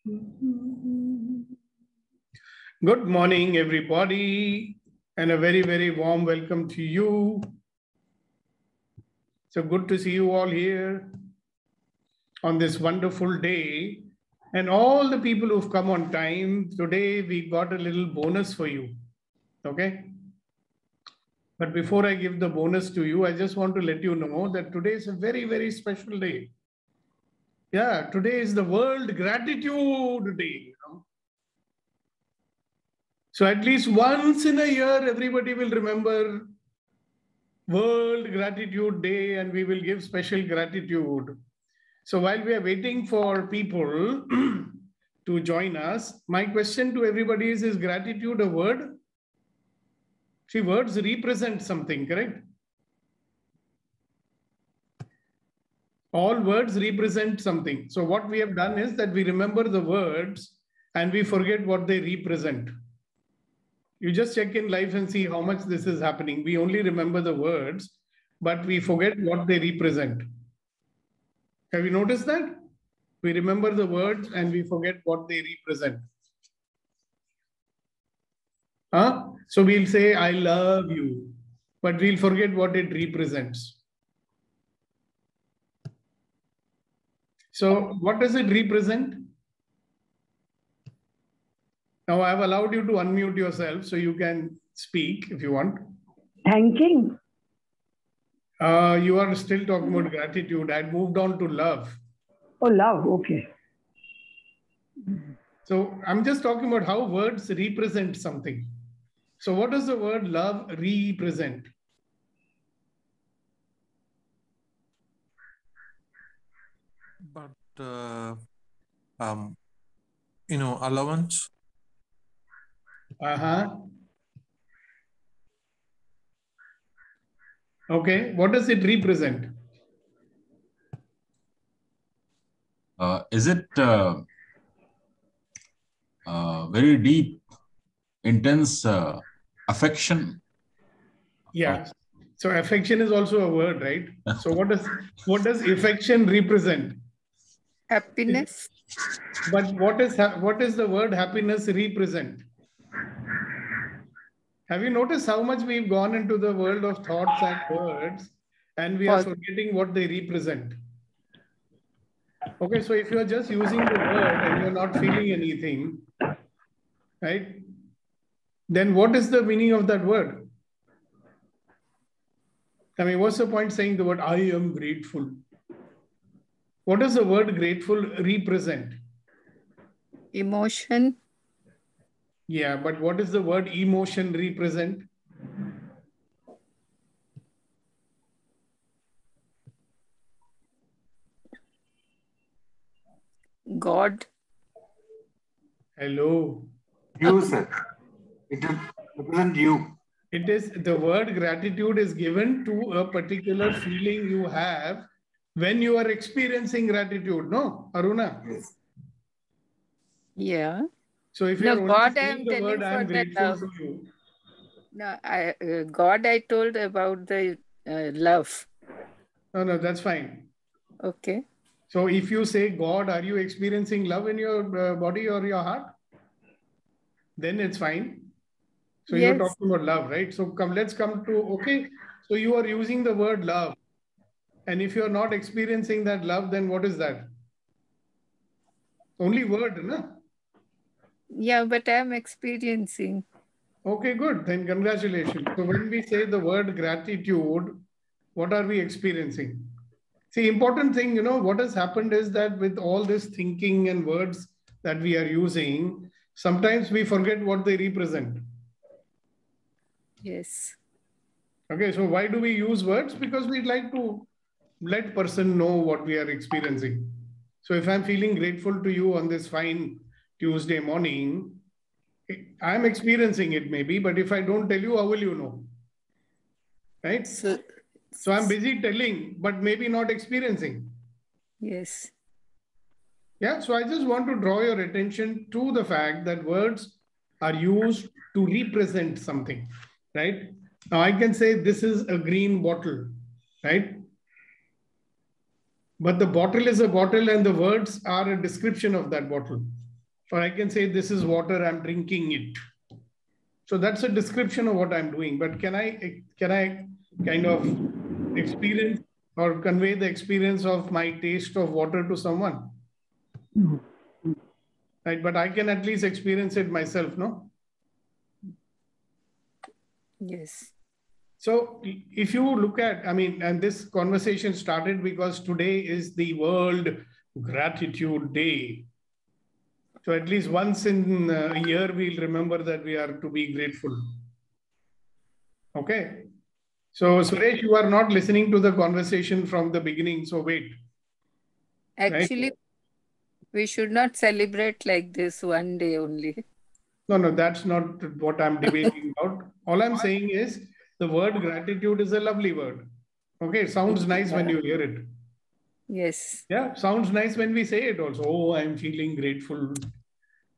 Good morning, everybody, and a very, very warm welcome to you. So good to see you all here on this wonderful day. And all the people who've come on time, today we got a little bonus for you. Okay? But before I give the bonus to you, I just want to let you know that today is a very, very special day. Yeah, today is the World Gratitude Day. So at least once in a year, everybody will remember World Gratitude Day and we will give special gratitude. So while we are waiting for people to join us, my question to everybody is gratitude a word? See, words represent something, correct? All words represent something. So what we have done is that we remember the words and we forget what they represent. You just check in life and see how much this is happening. We only remember the words, but we forget what they represent. Have you noticed that? We remember the words and we forget what they represent. Huh? So we'll say, I love you, but we'll forget what it represents. So what does it represent? Now I've allowed you to unmute yourself so you can speak if you want. Thanking. You are still talking about gratitude. I moved on to love. Oh, love. Okay. So I'm just talking about how words represent something. So what does the word love represent? But, allowance. Okay, what does it represent? Is it very deep, intense affection? Yeah. So affection is also a word, right? So what does affection represent? Happiness. But what is the word happiness represent? Have you noticed how much we've gone into the world of thoughts and words and we are forgetting what they represent? Okay, so if you're just using the word and you're not feeling anything, right? Then what is the meaning of that word? I mean, what's the point saying the word, I am grateful? What does the word grateful represent? Emotion. Yeah, but what does the word emotion represent? God. Hello. You, sir. It represents you. It is, the word gratitude is given to a particular feeling you have when you are experiencing gratitude, no, Aruna? Yes. Yeah. So if No, you're God, I saying am the telling word, I am for the grateful love. to you. No, God, I told about the love. No, that's fine. Okay. So if you say God, are you experiencing love in your body or your heart? Then it's fine. So Yes. you're talking about love, right? So let's come to, okay. So you are using the word love. And if you're not experiencing that love, then what is that? Only word, no? Yeah, but I'm experiencing. Okay, good. Then congratulations. So when we say the word gratitude, what are we experiencing? See, important thing, what has happened is that with all this thinking and words that we are using, sometimes we forget what they represent. Yes. Okay, so why do we use words? Because we'd like to let person know what we are experiencing. So if I'm feeling grateful to you on this fine Tuesday morning, I'm experiencing it maybe, but if I don't tell you, how will you know? Right? So I'm busy telling, but maybe not experiencing. Yes. Yeah, so I just want to draw your attention to the fact that words are used to represent something, right? Now I can say this is a green bottle, right? But the bottle is a bottle and the words are a description of that bottle. Or I can say, this is water, I'm drinking it. So that's a description of what I'm doing. But can I kind of experience or convey the experience of my taste of water to someone? No. Right? But I can at least experience it myself, no? Yes. So if you look at, I mean, and this conversation started because today is the World Gratitude Day. So at least once in a year, we'll remember that we are to be grateful. Okay. So Suresh, you are not listening to the conversation from the beginning. So wait. Actually, Right? we should not celebrate like this one day only. No, that's not what I'm debating about. All I'm saying is the word gratitude is a lovely word. Okay. It sounds nice when you hear it. Yes. Yeah. Sounds nice when we say it also. Oh, I'm feeling grateful.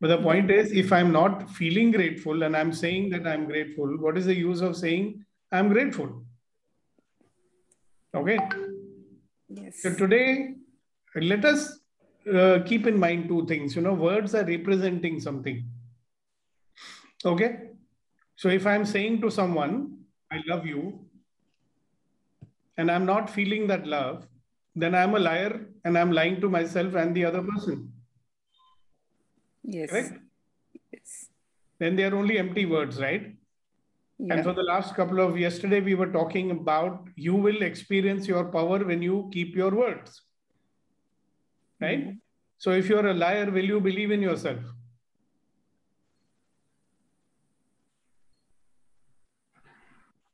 But the point is, if I'm not feeling grateful and I'm saying that I'm grateful, what is the use of saying I'm grateful? Okay. Yes. So today, let us keep in mind two things. Words are representing something. Okay. So if I'm saying to someone, I love you, and I'm not feeling that love, then I'm a liar and I'm lying to myself and the other person. Yes. Correct? Yes. Then they are only empty words, right? Yeah. And for the last couple of yesterday, we were talking about you will experience your power when you keep your words. Right? So if you're a liar, will you believe in yourself?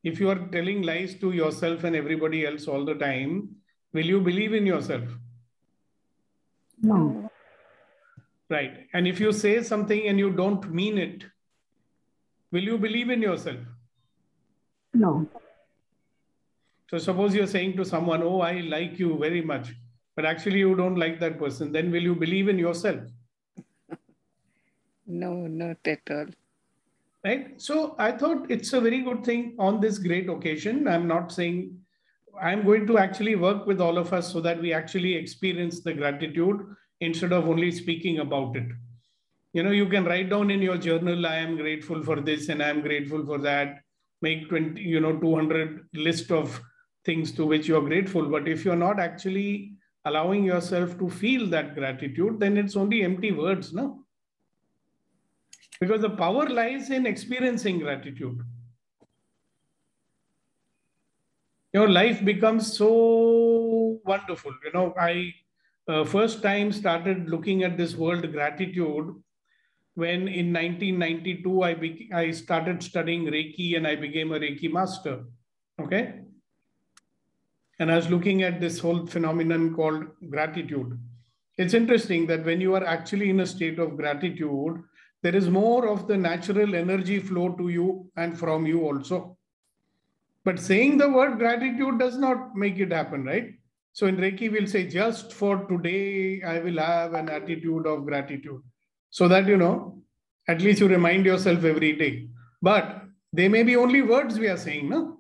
If you are telling lies to yourself and everybody else all the time, will you believe in yourself? No. Right. And if you say something and you don't mean it, will you believe in yourself? No. So suppose you're saying to someone, oh, I like you very much, but actually you don't like that person. Then will you believe in yourself? No, not at all. Right. So I thought it's a very good thing on this great occasion. I'm not saying I'm going to actually work with all of us so that we actually experience the gratitude instead of only speaking about it. You can write down in your journal, I am grateful for this and I'm grateful for that. Make 20, 200 list of things to which you're grateful. But if you're not actually allowing yourself to feel that gratitude, then it's only empty words, no? Because the power lies in experiencing gratitude. Life becomes so wonderful. I first time started looking at this word gratitude when in 1992, I started studying Reiki and I became a Reiki master. Okay. And I was looking at this whole phenomenon called gratitude. It's interesting that when you are actually in a state of gratitude, there is more of the natural energy flow to you and from you also. But saying the word gratitude does not make it happen, right? So in Reiki, we'll say, just for today, I will have an attitude of gratitude. So that, at least you remind yourself every day. But they may be only words we are saying, no?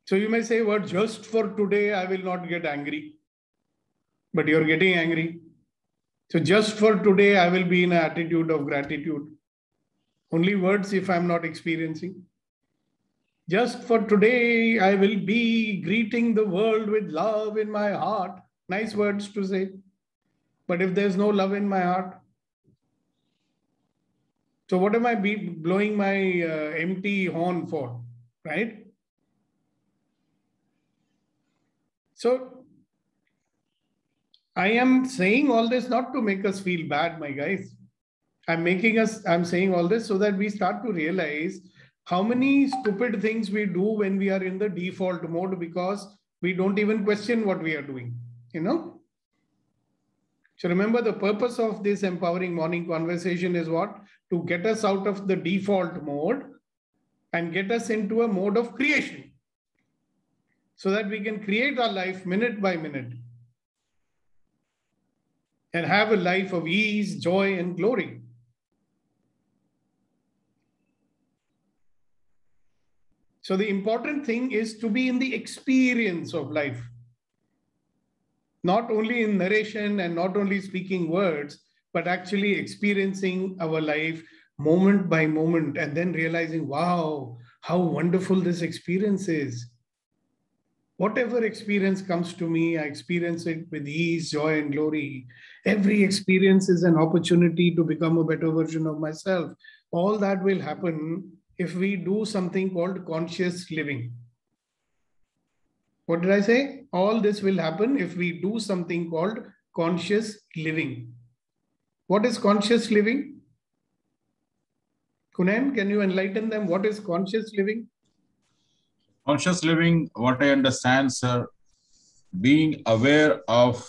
So you may say, word, just for today, I will not get angry. But you're getting angry. So just for today, I will be in an attitude of gratitude. Only words if I'm not experiencing. Just for today, I will be greeting the world with love in my heart. Nice words to say. But if there's no love in my heart, so what am I blowing my empty horn for, right? So I am saying all this not to make us feel bad, my guys. I'm saying all this so that we start to realize how many stupid things we do when we are in the default mode because we don't even question what we are doing, So remember, the purpose of this empowering morning conversation is what? To get us out of the default mode and get us into a mode of creation so that we can create our life minute by minute and have a life of ease, joy, and glory. So the important thing is to be in the experience of life. Not only in narration and not only speaking words, but actually experiencing our life moment by moment and then realizing, wow, how wonderful this experience is. Whatever experience comes to me, I experience it with ease, joy, and glory. Every experience is an opportunity to become a better version of myself. All that will happen if we do something called conscious living. What did I say? All this will happen if we do something called conscious living. What is conscious living? Kunen, can you enlighten them? What is conscious living? Conscious living, what I understand, sir, being aware of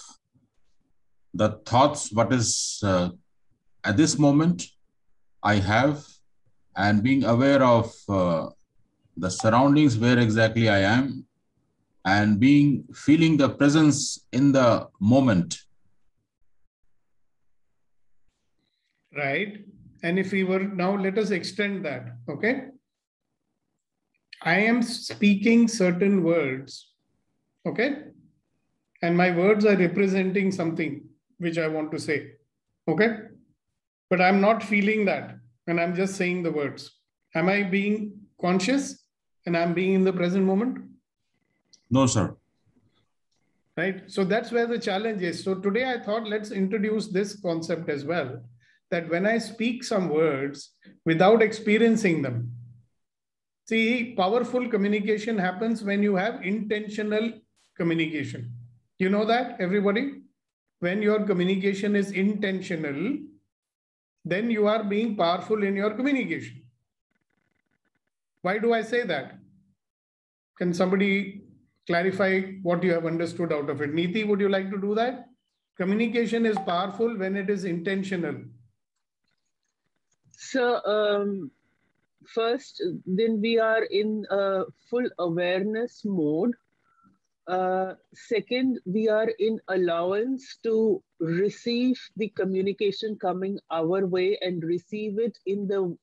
the thoughts, what is at this moment I have, and being aware of the surroundings, where exactly I am, and feeling the presence in the moment. Right. And if we were, now let us extend that, okay? I am speaking certain words, okay? And my words are representing something which I want to say, okay? But I'm not feeling that, and I'm just saying the words. Am I being conscious and I'm being in the present moment? No, sir. Right? So that's where the challenge is. So today I thought let's introduce this concept as well, that when I speak some words without experiencing them, see, powerful communication happens when you have intentional communication. You know that, everybody? When your communication is intentional, then you are being powerful in your communication. Why do I say that? Can somebody clarify what you have understood out of it? Neeti, would you like to do that? Communication is powerful when it is intentional. So, first, then we are in full awareness mode. Second, we are in allowance to receive the communication coming our way and receive it in the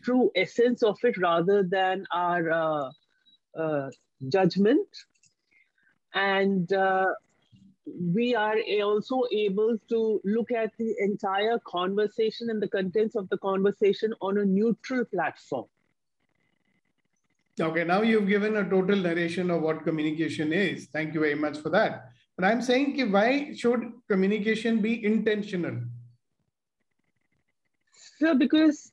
true essence of it rather than our judgment. And we are also able to look at the entire conversation and the contents of the conversation on a neutral platform. Okay, now you've given a total narration of what communication is. Thank you very much for that. But I'm saying, why should communication be intentional? So, because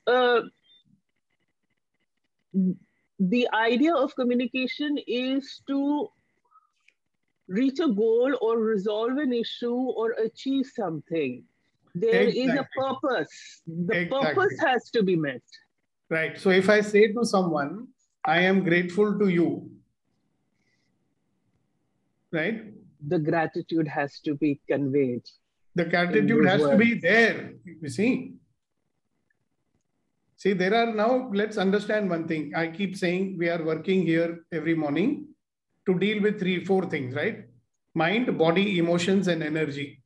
the idea of communication is to reach a goal or resolve an issue or achieve something. There is a purpose. The purpose has to be met. Right. So if I say to someone, I am grateful to you, right? The gratitude has to be conveyed. The gratitude has to be there, you see. See, there are now, let's understand one thing. I keep saying we are working here every morning to deal with 3-4 things, right? Mind, body, emotions, and energy.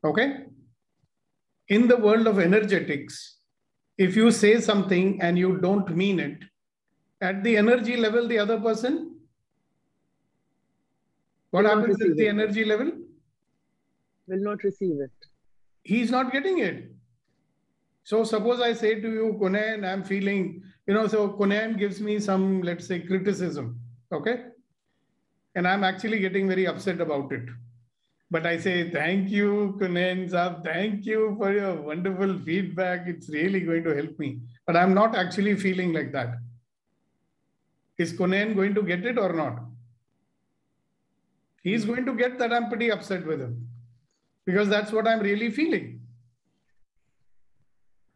Okay? In the world of energetics, if you say something and you don't mean it, at the energy level, the other person, what happens at the energy level? Will not receive it. He's not getting it. So suppose I say to you, Kunen, I'm feeling, so Kunen gives me some, let's say, criticism, okay? And I'm actually getting very upset about it. But I say, thank you, Kunen Saab, thank you for your wonderful feedback. It's really going to help me. But I'm not actually feeling like that. Is Kunen going to get it or not? He's going to get that I'm pretty upset with him. Because that's what I'm really feeling.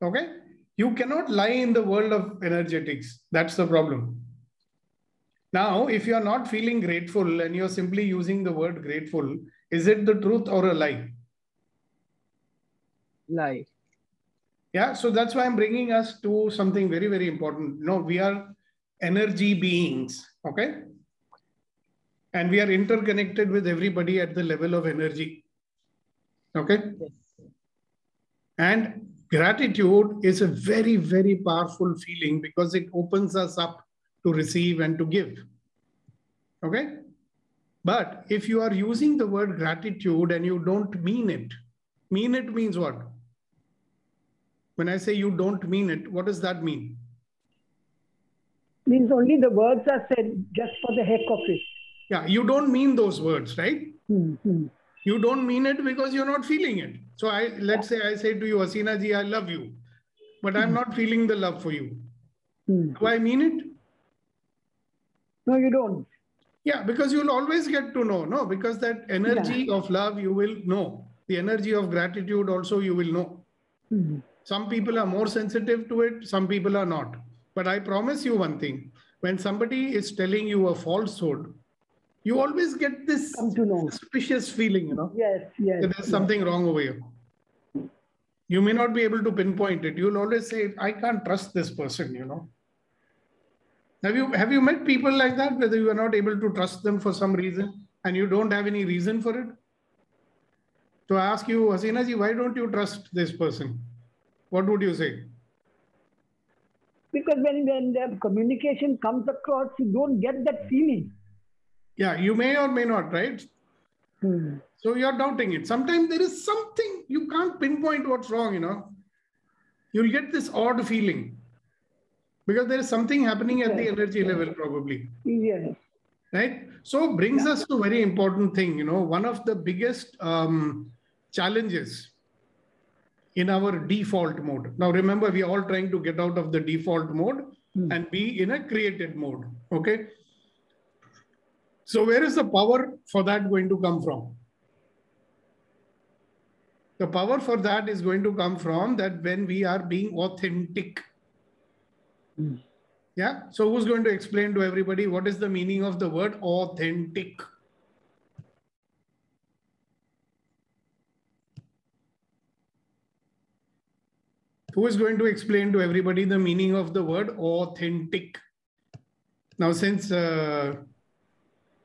Okay? You cannot lie in the world of energetics. That's the problem. Now, if you're not feeling grateful and you're simply using the word grateful, is it the truth or a lie? Lie. Yeah, so that's why I'm bringing us to something very, very important. We are energy beings, okay? And we are interconnected with everybody at the level of energy. Okay? Yes. And gratitude is a very, very powerful feeling because it opens us up to receive and to give. Okay? But if you are using the word gratitude and you don't mean it, Mean it means what? When I say you don't mean it, what does that mean? Means only the words are said just for the heck of it. Yeah, you don't mean those words, right? Mm-hmm. You don't mean it because you're not feeling it. So let's say I say to you, Hasina ji, I love you, but I'm not feeling the love for you. Do I mean it? No, you don't. Yeah, because you'll always get to know, no? Because that energy of love, you will know. The energy of gratitude also, you will know. Some people are more sensitive to it, some people are not. But I promise you one thing, when somebody is telling you a falsehood, you always get this suspicious feeling, you know? Yes. That there's something wrong over here. You may not be able to pinpoint it. You'll always say, I can't trust this person, you know? Have you met people like that, whether you are not able to trust them for some reason and you don't have any reason for it? So I ask you, Hasina ji, why don't you trust this person? What would you say? Because when the communication comes across, you don't get that feeling. Yeah, you may or may not, right? So you're doubting it. Sometimes there is something, you can't pinpoint what's wrong, you know. You'll get this odd feeling because there is something happening at the energy level probably. Yes. Right? So brings us to a very important thing, you know, one of the biggest challenges in our default mode. Now, remember, we are all trying to get out of the default mode and be in a created mode. Okay. So where is the power for that going to come from? The power for that is going to come from that when we are being authentic. Yeah. So who's going to explain to everybody what is the meaning of the word authentic? Who is going to explain to everybody the meaning of the word authentic? Now, since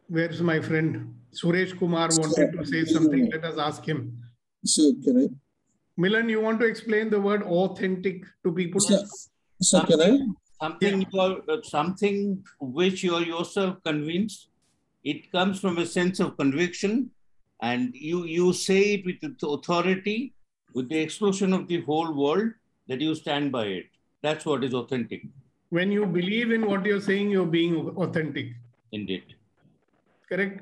where's my friend Suresh Kumar wanted to say something, let us ask him. So can I? Milan, you want to explain the word authentic to people? So can I? Something which you are yourself convinced. It comes from a sense of conviction, and you say it with authority, with the explosion of the whole world, that you stand by it. That's what is authentic. When you believe in what you're saying, you're being authentic. Indeed. Correct.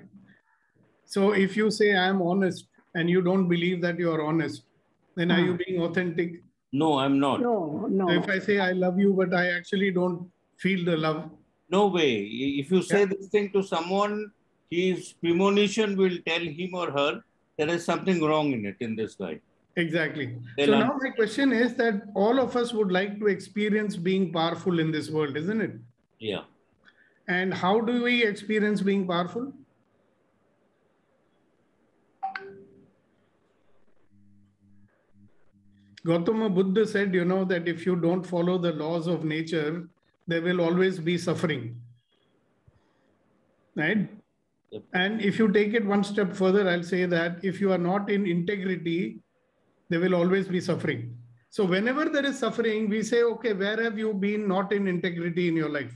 So if you say I'm honest and you don't believe that you're honest, then are you being authentic? No, I'm not. No. So if I say I love you, but I actually don't feel the love. No way. If you say this thing to someone, his premonition will tell him or her there is something wrong in it, in this guy. Exactly. So now my question is that all of us would like to experience being powerful in this world, isn't it? Yeah. And how do we experience being powerful? Gautama Buddha said, you know, that if you don't follow the laws of nature, there will always be suffering. Right? Yep. And if you take it one step further, I'll say that if you are not in integrity, there will always be suffering. So whenever there is suffering, we say, okay, where have you been not in integrity in your life?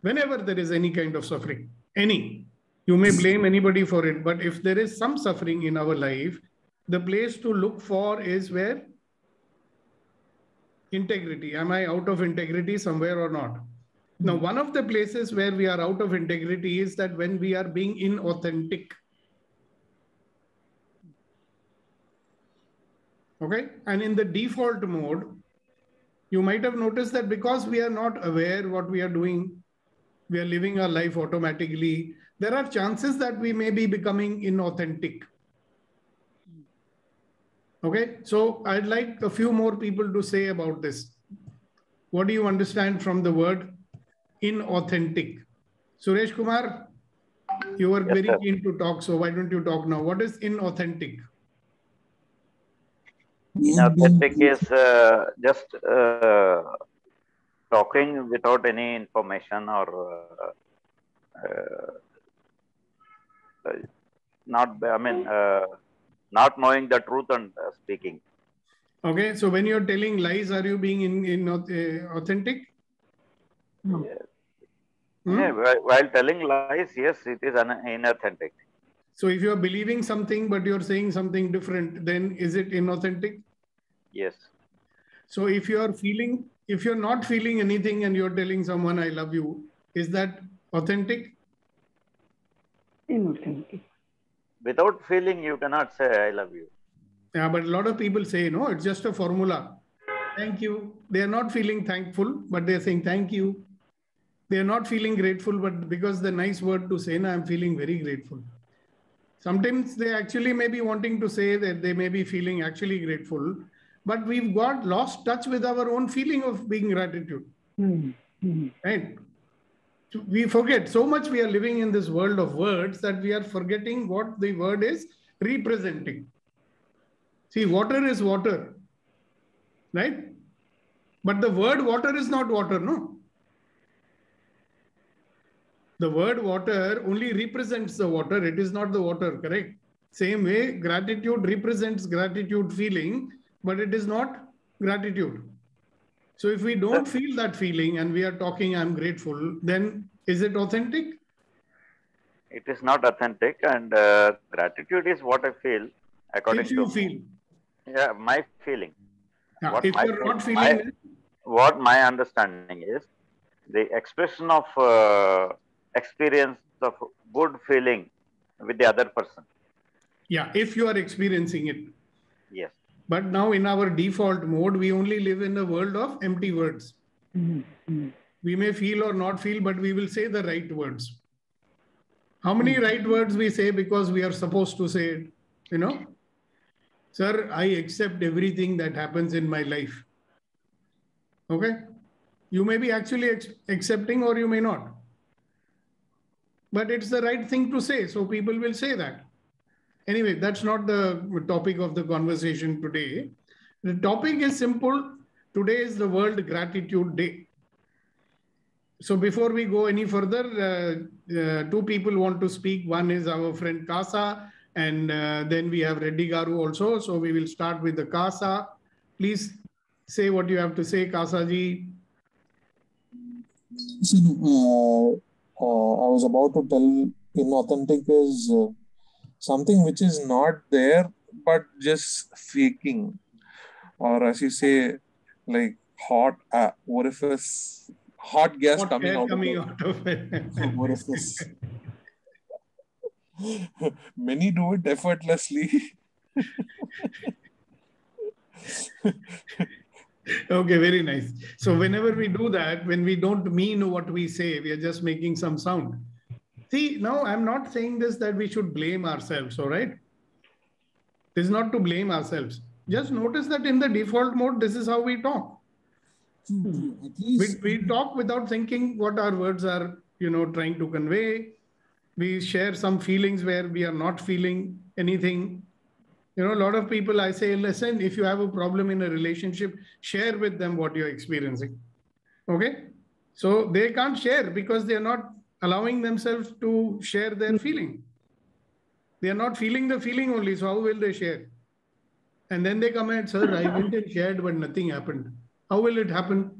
Whenever there is any kind of suffering, you may blame anybody for it, but if there is some suffering in our life, the place to look for is where? Integrity. Am I out of integrity somewhere or not? Now, one of the places where we are out of integrity is that when we are being inauthentic. Okay. And in the default mode, you might have noticed that because we are not aware what we are doing, we are living our life automatically, there are chances that we may be becoming inauthentic. Okay. So I'd like a few more people to say about this. What do you understand from the word inauthentic? Suresh Kumar, you were very keen to talk, so why don't you talk now? What is inauthentic? Inauthentic is just talking without any information or not not knowing the truth and speaking. Okay, so when you're telling lies, are you being authentic? Yes. Yeah, while telling lies, yes, it is inauthentic. So if you're believing something, but you're saying something different, then is it inauthentic? Yes. So if you're not feeling anything and you're telling someone, I love you, is that authentic? Inauthentic. Without feeling, you cannot say I love you. Yeah, but a lot of people say, no, it's just a formula. Thank you. They are not feeling thankful, but they're saying thank you. They are not feeling grateful, but because the nice word to say, I'm feeling very grateful. Sometimes they actually may be wanting to say that they may be feeling actually grateful, but we've got lost touch with our own feeling of being gratitude. Right? We forget so much. We are living in this world of words that we are forgetting what the word is representing. See, water is water, right? But the word water is not water, no? The word water only represents the water. It is not the water, correct? Same way, gratitude represents gratitude feeling, but it is not gratitude. So if we don't feel that feeling and we are talking, I'm grateful, then is it authentic? It is not authentic, and gratitude is what I feel according If you to feel. Yeah, my feeling. Yeah, What if my you're not feel- feeling what my understanding is, the expression of experience of good feeling with the other person. yeah, if you are experiencing it. Yes. But now in our default mode, we only live in a world of empty words. We may feel or not feel, but we will say the right words. How many right words we say because we are supposed to say it? You know, sir, I accept everything that happens in my life. Okay. You may be actually accepting or you may not. But it's the right thing to say. So people will say that. Anyway, that's not the topic of the conversation today. The topic is simple. Today is the World Gratitude Day. So before we go any further, two people want to speak. One is our friend Kasa, and then we have Reddy Garu also. So we will start with the Kasa. Please say what you have to say, Kasa ji. So, I was about to tell inauthentic is something which is not there, but just faking. Or as you say, like hot orifice, hot gas Hot coming air out coming of out of it. the orifice. Many do it effortlessly. Okay, very nice. So whenever we do that, when we don't mean what we say, we are just making some sound. See, now I'm not saying this that we should blame ourselves, all right? This is not to blame ourselves. Just notice that in the default mode, this is how we talk. At least We talk without thinking what our words are, trying to convey. We share some feelings where we are not feeling anything. A lot of people, I say, listen, if you have a problem in a relationship, share with them what you're experiencing. Okay? So they can't share because they're not allowing themselves to share their feeling. They are not feeling the feeling only. So how will they share? And then they come and, sir, I went and shared, but nothing happened. How will it happen?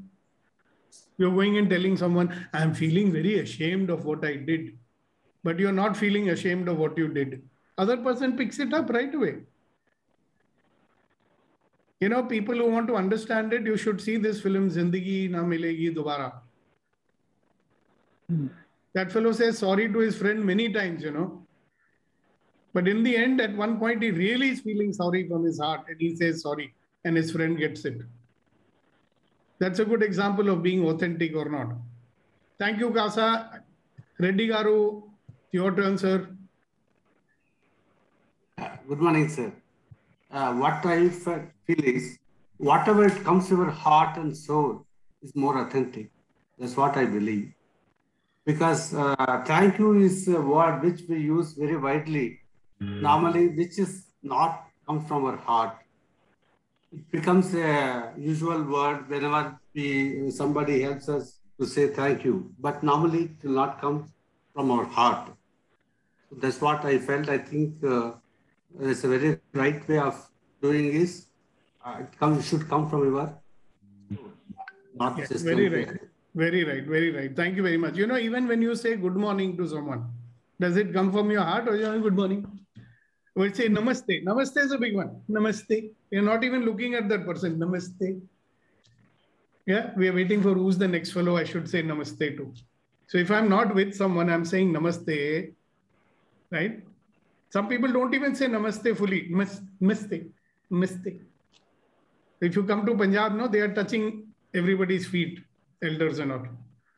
You're going and telling someone, I'm feeling very ashamed of what I did. But you're not feeling ashamed of what you did. Other person picks it up right away. People who want to understand it, you should see this film, Zindagi Na Milegi Dobara. That fellow says sorry to his friend many times, But in the end, at one point, he really is feeling sorry from his heart and he says sorry and his friend gets it. That's a good example of being authentic or not. Thank you, Kasa. Reddy Garu, your turn, sir. Good morning, sir. What I feel is, whatever it comes to your heart and soul is more authentic. That's what I believe. Because thank you is a word which we use very widely, normally, which is not comes from our heart. It becomes a usual word whenever somebody helps us to say thank you. But normally, it will not come from our heart. So that's what I felt. I think it's a very right way of doing this. It should come from your not Yes, just very right. Very right. Very right. Thank you very much. Even when you say good morning to someone, Does it come from your heart or good morning? We'll say namaste. Namaste is a big one. Namaste. You're not even looking at that person. Namaste. Yeah, we are waiting for who's the next fellow I should say namaste to. So if I'm not with someone, I'm saying namaste, right? Some people don't even say namaste fully. Namaste. Namaste. If you come to Punjab, no, they are touching everybody's feet, elders and all.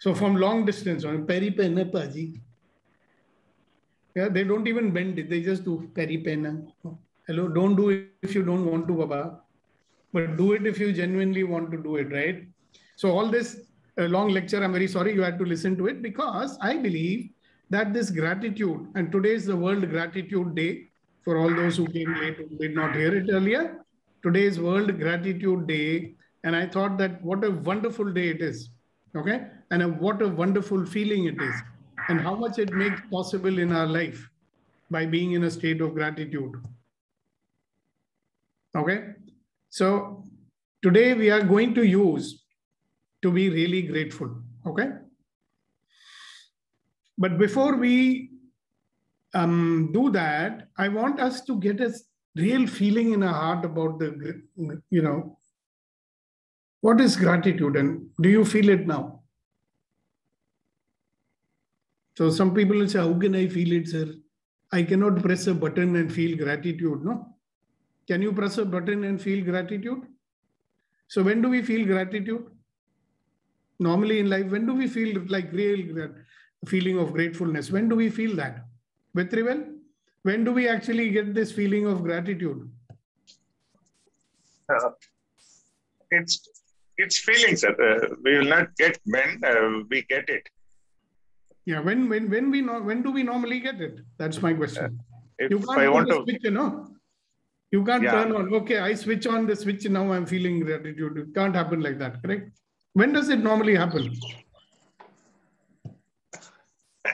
So from long distance, peri penna paji. Yeah, they don't even bend it. They just do peri penna. Hello, don't do it if you don't want to, Baba. But do it if you genuinely want to do it, right? So all this long lecture, I'm very sorry you had to listen to it, because I believe that this gratitude, and today is the World Gratitude Day for all those who came late who did not hear it earlier. Today is World Gratitude Day, and I thought that what a wonderful day it is, okay? And what a wonderful feeling it is, and how much it makes possible in our life by being in a state of gratitude, okay? So today we are going to use to be really grateful, okay? But before we do that, I want us to get a real feeling in our heart about the, what is gratitude, and do you feel it now? So some people will say, how can I feel it, sir? I cannot press a button and feel gratitude, no? Can you press a button and feel gratitude? So when do we feel gratitude? Normally in life, when do we feel like real feeling of gratefulness? When do we feel that? Vetrivel, when do we actually get this feeling of gratitude? It's feelings, sir. We will not get when we get it. Yeah, when do we normally get it? That's my question. If You can't I want to switch, You can't turn on, okay, I switch on the switch, now I'm feeling gratitude. It can't happen like that, correct? When does it normally happen?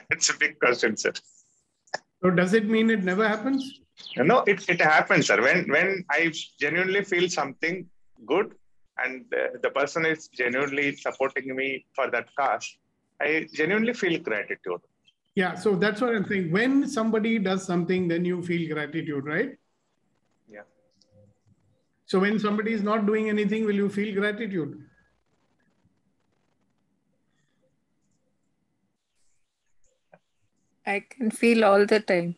It's a big question, sir. So does it mean it never happens? No, it happens, sir. When I genuinely feel something good and the person is genuinely supporting me for that cause, I genuinely feel gratitude. Yeah, so that's what I'm saying. When somebody does something, then you feel gratitude, right? Yeah. So when somebody is not doing anything, will you feel gratitude? I can feel all the time.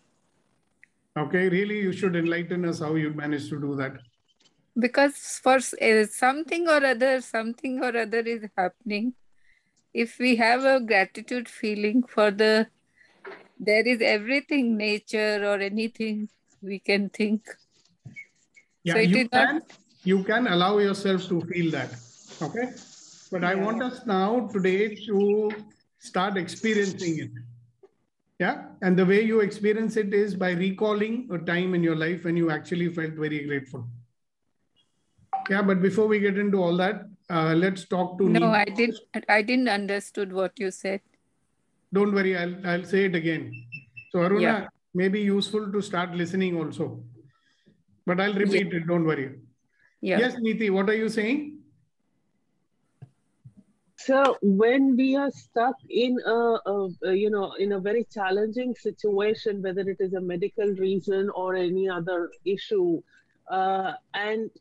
Okay, really, you should enlighten us how you managed to do that. Because for something or other is happening. If we have a gratitude feeling for there is everything, nature or anything we can think. Yeah, so you can allow yourself to feel that, okay? But I want us now today to start experiencing it. Yeah, and the way you experience it is by recalling a time in your life when you actually felt very grateful. Yeah, but before we get into all that, let's talk to No, Neeti. I didn't understood what you said. Don't worry, I'll say it again. So Aruna, may be useful to start listening also. But I'll repeat it, don't worry. Yeah. Yes, Neeti, what are you saying? So when we are stuck in a very challenging situation, whether it is a medical reason or any other issue, and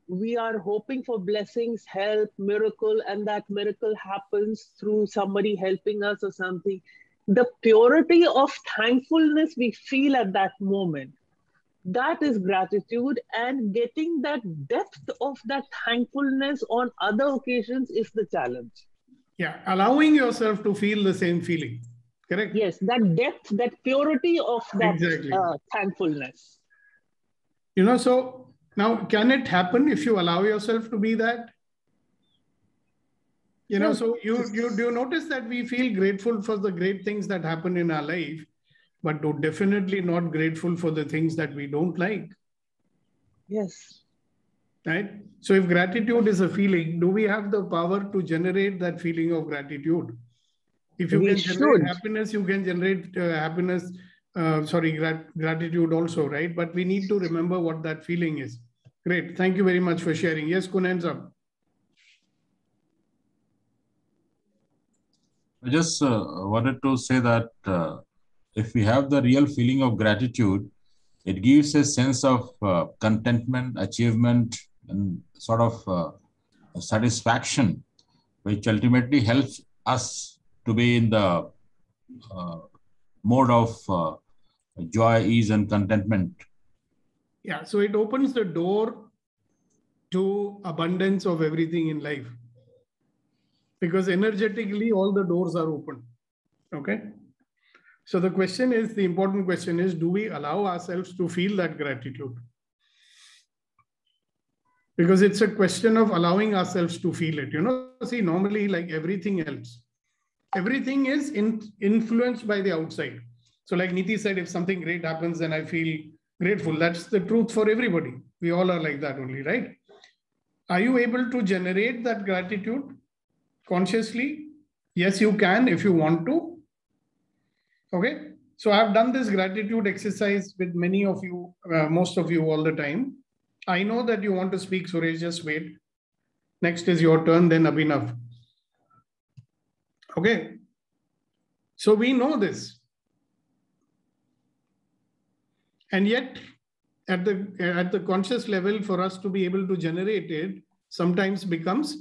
we are hoping for blessings, help, miracle, and that miracle happens through somebody helping us or something, the purity of thankfulness we feel at that moment, that is gratitude, and getting that depth of that thankfulness on other occasions is the challenge. Yeah, allowing yourself to feel the same feeling, correct? Yes, that depth, that purity of that thankfulness. So now can it happen if you allow yourself to be that? So you do notice that we feel grateful for the great things that happen in our life, but definitely not grateful for the things that we don't like. Yes. Right? So if gratitude is a feeling, do we have the power to generate that feeling of gratitude? If you can generate happiness, you can generate gratitude also, right? But we need to remember what that feeling is. Great. Thank you very much for sharing. Yes, Kunan sir. I just wanted to say that if we have the real feeling of gratitude, it gives a sense of contentment, achievement, and sort of satisfaction, which ultimately helps us to be in the mode of joy, ease, and contentment. Yeah, so it opens the door to abundance of everything in life, because energetically all the doors are open. Okay. So the question is, the important question is, do we allow ourselves to feel that gratitude? Because it's a question of allowing ourselves to feel it. See, normally, like everything else, everything is influenced by the outside. So like Niti said, if something great happens, then I feel grateful. That's the truth for everybody. We all are like that only, right? Are you able to generate that gratitude consciously? Yes, you can if you want to. Okay. So I've done this gratitude exercise with many of you, most of you all the time. I know that you want to speak, Suresh, just wait. Next is your turn, then Abhinav. Okay. So we know this. And yet, at the conscious level, for us to be able to generate it, sometimes becomes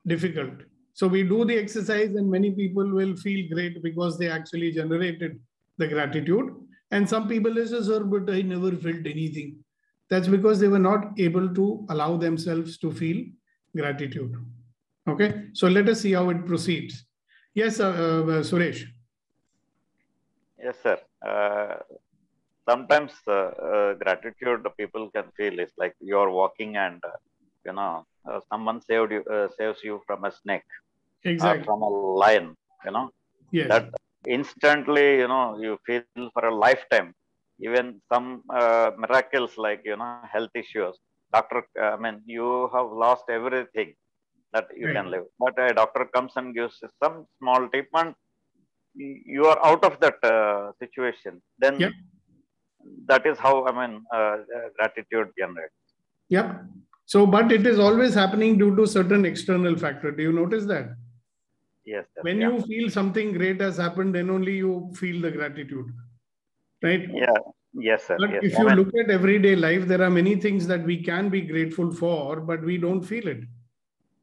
difficult. So we do the exercise and many people will feel great because they actually generated the gratitude. And some people say, sir, but I never felt anything. That's because they were not able to allow themselves to feel gratitude. Okay, so let us see how it proceeds. Yes, Suresh. Yes, sir. Sometimes gratitude people can feel is like you're walking and someone saves you from a snake, exactly, or from a lion. Yes. That instantly you feel for a lifetime. Even some miracles like health issues, doctor. You have lost everything that you Right. can live, but a doctor comes and gives some small treatment. You are out of that situation. Then. Yep. That is how gratitude generates. Yep. So, but it is always happening due to certain external factor. Do you notice that? Yes, sir. When you feel something great has happened, then only you feel the gratitude, right? Yeah. Yes, sir. But Yes. if you look at everyday life, there are many things that we can be grateful for, but we don't feel it.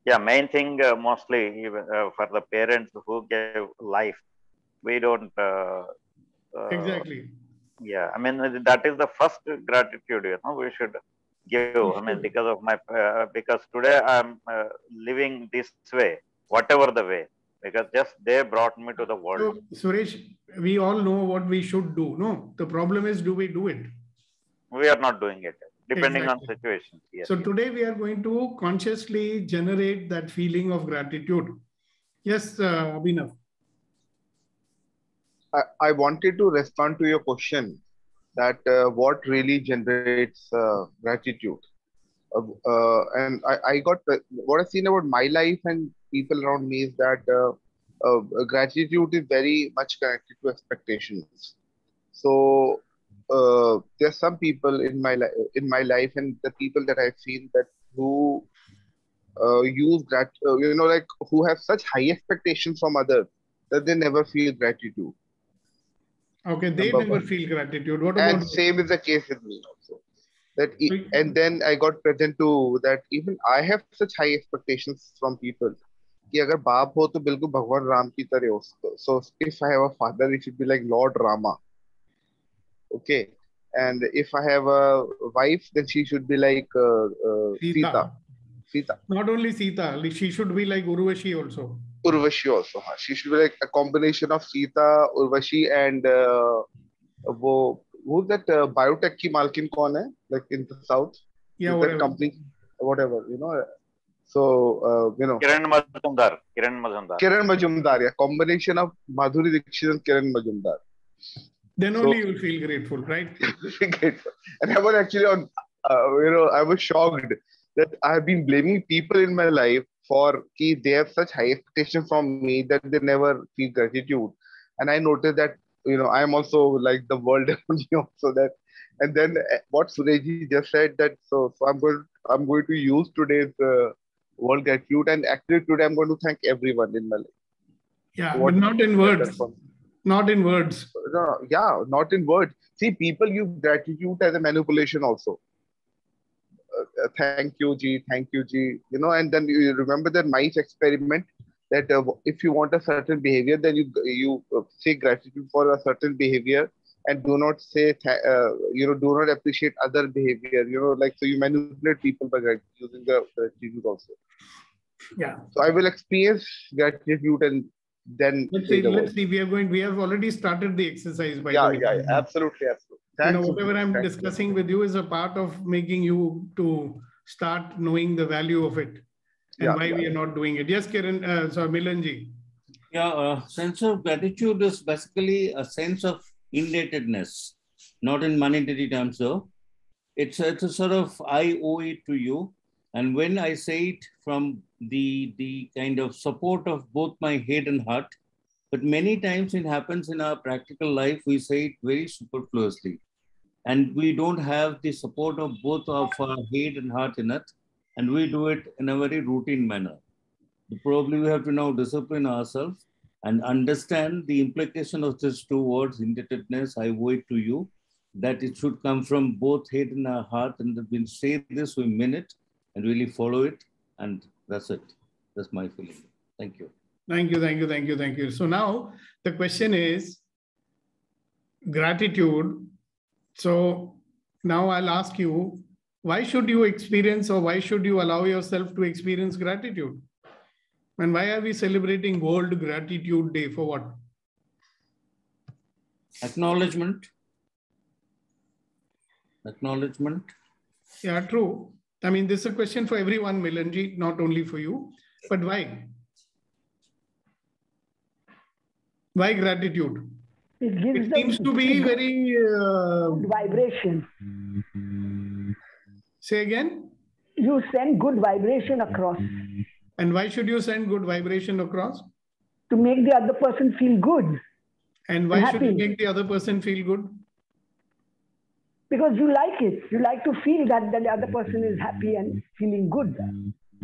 Yeah, main thing mostly for the parents who gave life, we don't. Exactly. Yeah, that is the first gratitude. We should give. Because of because today I'm living this way, whatever the way, because just they brought me to the world. So, Suresh, we all know what we should do. No, the problem is, do we do it? We are not doing it, depending Exactly. on situations. Yes. So today we are going to consciously generate that feeling of gratitude. Yes, Abhinav. I wanted to respond to your question that what really generates gratitude. And I got what I've seen about my life and people around me is that gratitude is very much connected to expectations. So there's some people in my life and the people that I've seen that who use like who have such high expectations from others that they never feel gratitude. Okay, they never feel gratitude. What about? And same is the case with me also. And then I got present to that even I have such high expectations from people. कि अगर बाप हो तो बिल्कुल भगवान राम की तरह हो. So if I have a father, it should be like Lord Rama. Okay, and if I have a wife, then she should be like Sita. Not only Sita, she should be like Urvashi also. Urvashi also. She should be like a combination of Sita, Urvashi, and who's that biotech ki malkin kaun hai? Like in the south? Yeah, that company, whatever, So, Kiran Majumdar. Kiran Majumdar, yeah. Combination of Madhuri Dixit and Kiran Majumdar. Then only you will feel grateful, right? Grateful. And I was actually on, I was shocked that I have been blaming people in my life for they have such high expectations from me that they never feel gratitude. And I noticed that, I am also like the world also that. And then what Sureshji just said that, so I'm going to use today's world gratitude, and actually today I'm going to thank everyone in my life. Yeah, but not in words. Not in words. Yeah, not in words. See, people use gratitude as a manipulation also. Thank you, Ji. Thank you, Ji. You know, and then you remember that mice experiment that if you want a certain behavior, then you say gratitude for a certain behavior and do not say, do not appreciate other behavior. You know, like so you manipulate people by using the gratitude also. Yeah. So I will experience gratitude and then let's see. We have already started the exercise by the way. Yeah, absolutely. Thanks, whatever I'm discussing with you is a part of making you to start knowing the value of it and why we are not doing it. Yes, Kiran, Milanji. Yeah, sense of gratitude is basically a sense of indebtedness, not in monetary terms though. It's a sort of, I owe it to you. And when I say it from the kind of support of both my head and heart, but many times it happens in our practical life, we say it very superfluously. And we don't have the support of both of our head and heart in it. And we do it in a very routine manner. Probably we have to now discipline ourselves and understand the implication of these two words, indebtedness, I owe it to you, that it should come from both head and our heart. And that we'll say this, we mean it and really follow it. And that's it. That's my feeling. Thank you. Thank you. So now the question is gratitude. So now I'll ask you, why should you experience or why should you allow yourself to experience gratitude? And why are we celebrating World Gratitude Day? For what? Acknowledgement. Yeah, true. I mean, this is a question for everyone, Milanji, not only for you. But why? Why gratitude? It seems to be very... good vibration. Say again? You send good vibration across. And why should you send good vibration across? To make the other person feel good. And why should you make the other person feel good? Because you like it. You like to feel that the other person is happy and feeling good.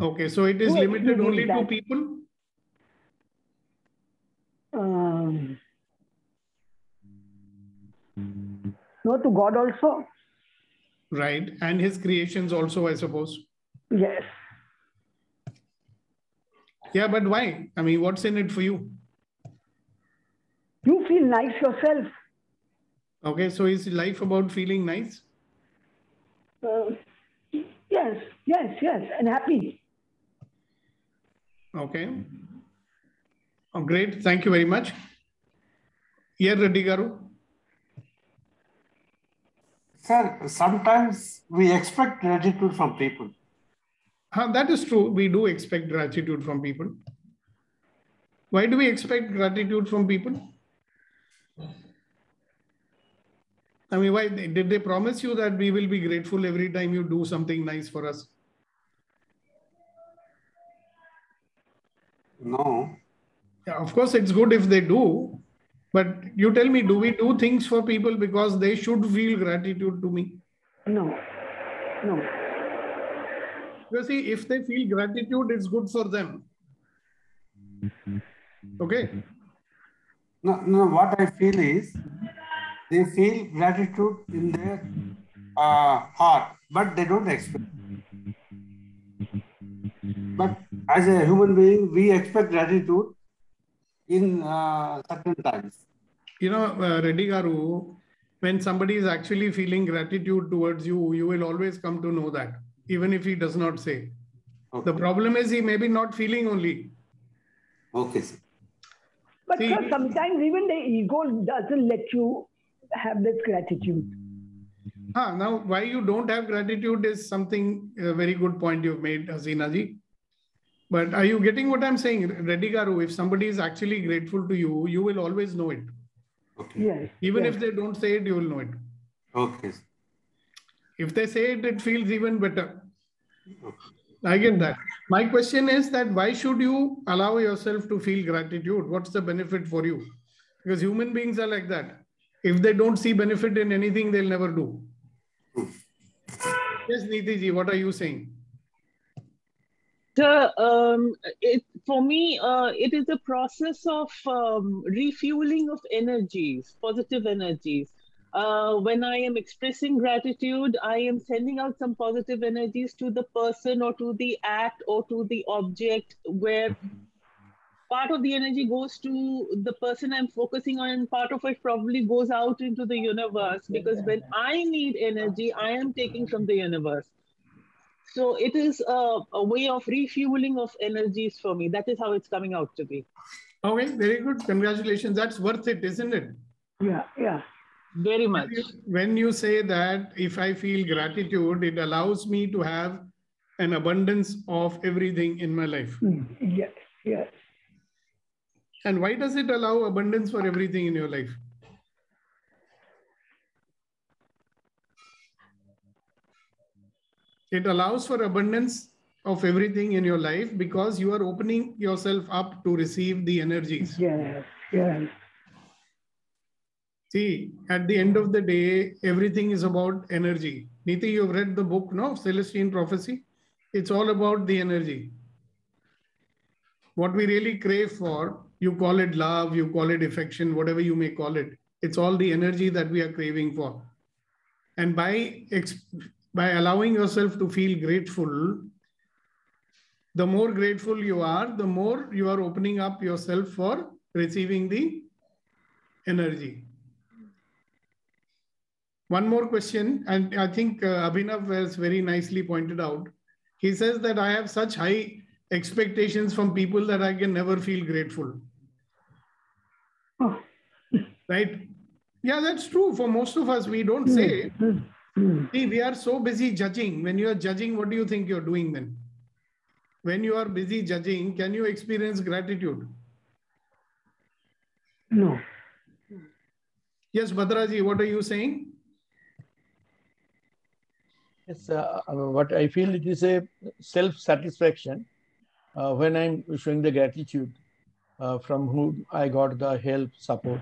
Okay, so it is limited only to people? No, to God also. Right, and his creations also, I suppose. Yes. Yeah, but why? I mean, what's in it for you? You feel nice yourself. Okay, so is life about feeling nice? Yes, and happy. Okay. Oh, great, thank you very much. Here, Reddy Garu. Sir, sometimes we expect gratitude from people. That is true. We do expect gratitude from people. Why do we expect gratitude from people? I mean, why did they promise you that we will be grateful every time you do something nice for us? No. Yeah, of course, it's good if they do. But you tell me, do we do things for people because they should feel gratitude to me? No. You see, if they feel gratitude, it's good for them. Okay. No, what I feel is they feel gratitude in their heart, but they don't expect. But as a human being, we expect gratitude in certain times. You know, Reddy Garu, when somebody is actually feeling gratitude towards you, you will always come to know that, even if he does not say. Okay. The problem is he may be not feeling only. Okay, sir. But sir, sometimes even the ego doesn't let you have this gratitude. Now, why you don't have gratitude is something, a very good point you've made, Hasina ji. But are you getting what I'm saying? Reddy Garu, if somebody is actually grateful to you, you will always know it. Okay. Yes. Even if they don't say it, you will know it. Okay. If they say it, it feels even better. Okay. I get that. My question is that why should you allow yourself to feel gratitude? What's the benefit for you? Because human beings are like that. If they don't see benefit in anything, they'll never do. Yes, Niti ji, what are you saying? The for me, it is a process of refueling of energies, positive energies. When I am expressing gratitude, I am sending out some positive energies to the person or to the act or to the object, where part of the energy goes to the person I'm focusing on, and part of it probably goes out into the universe, because when I need energy, I am taking from the universe. So it is a way of refueling of energies for me. That is how it's coming out to be. Okay, very good. Congratulations. That's worth it, isn't it? Yeah, yeah. Very much. When you say that if I feel gratitude, it allows me to have an abundance of everything in my life. Yes, yes. And why does it allow abundance for everything in your life? It allows for abundance of everything in your life because you are opening yourself up to receive the energies. Yes, yes. See, at the end of the day, everything is about energy. Niti, you've read the book, no? Celestine Prophecy. It's all about the energy. What we really crave for, you call it love, you call it affection, whatever you may call it. It's all the energy that we are craving for. And by allowing yourself to feel grateful, the more grateful you are, the more you are opening up yourself for receiving the energy. One more question, and I think Abhinav has very nicely pointed out. He says that I have such high expectations from people that I can never feel grateful. Oh. Right? Yeah, that's true. For most of us, we don't say. See, we are so busy judging. When you are judging, what do you think you're doing then? When you are busy judging, can you experience gratitude? No. Yes, Bhadraji, what are you saying? Yes, what I feel, it is a self-satisfaction when I'm showing the gratitude from whom I got the help, support.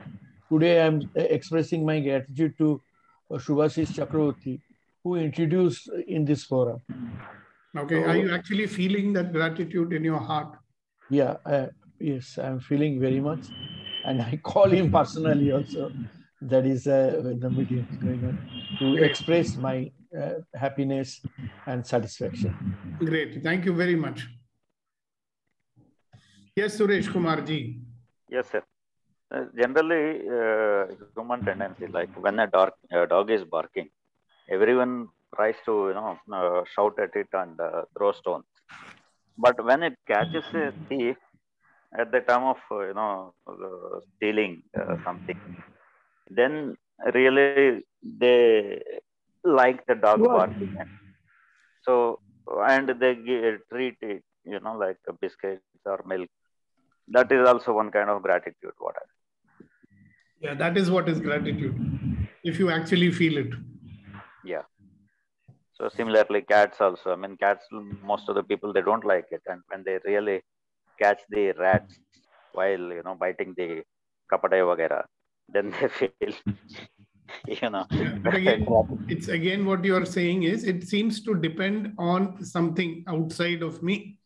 Today, I'm expressing my gratitude to Shubhashish Chakravarti, who introduced in this forum. Okay, So, are you actually feeling that gratitude in your heart? Yeah, yes, I'm feeling very much. And I call him personally also. That is the meeting is going on, to express my happiness and satisfaction. Great. Thank you very much. Yes, Suresh Kumar ji. Yes, sir. Generally, human tendency, like when a dog is barking, everyone tries to shout at it and throw stones. But when it catches a thief at the time of stealing something, then really they like the dog barking. So, and they treat it, like biscuits or milk. That is also one kind of gratitude. Yeah, that is what is gratitude, if you actually feel it. Yeah. So similarly, cats also. I mean, cats, most of the people, they don't like it. And when they really catch the rats while, biting the kapadai vagera, then they feel, But again, it's again what you are saying is it seems to depend on something outside of me.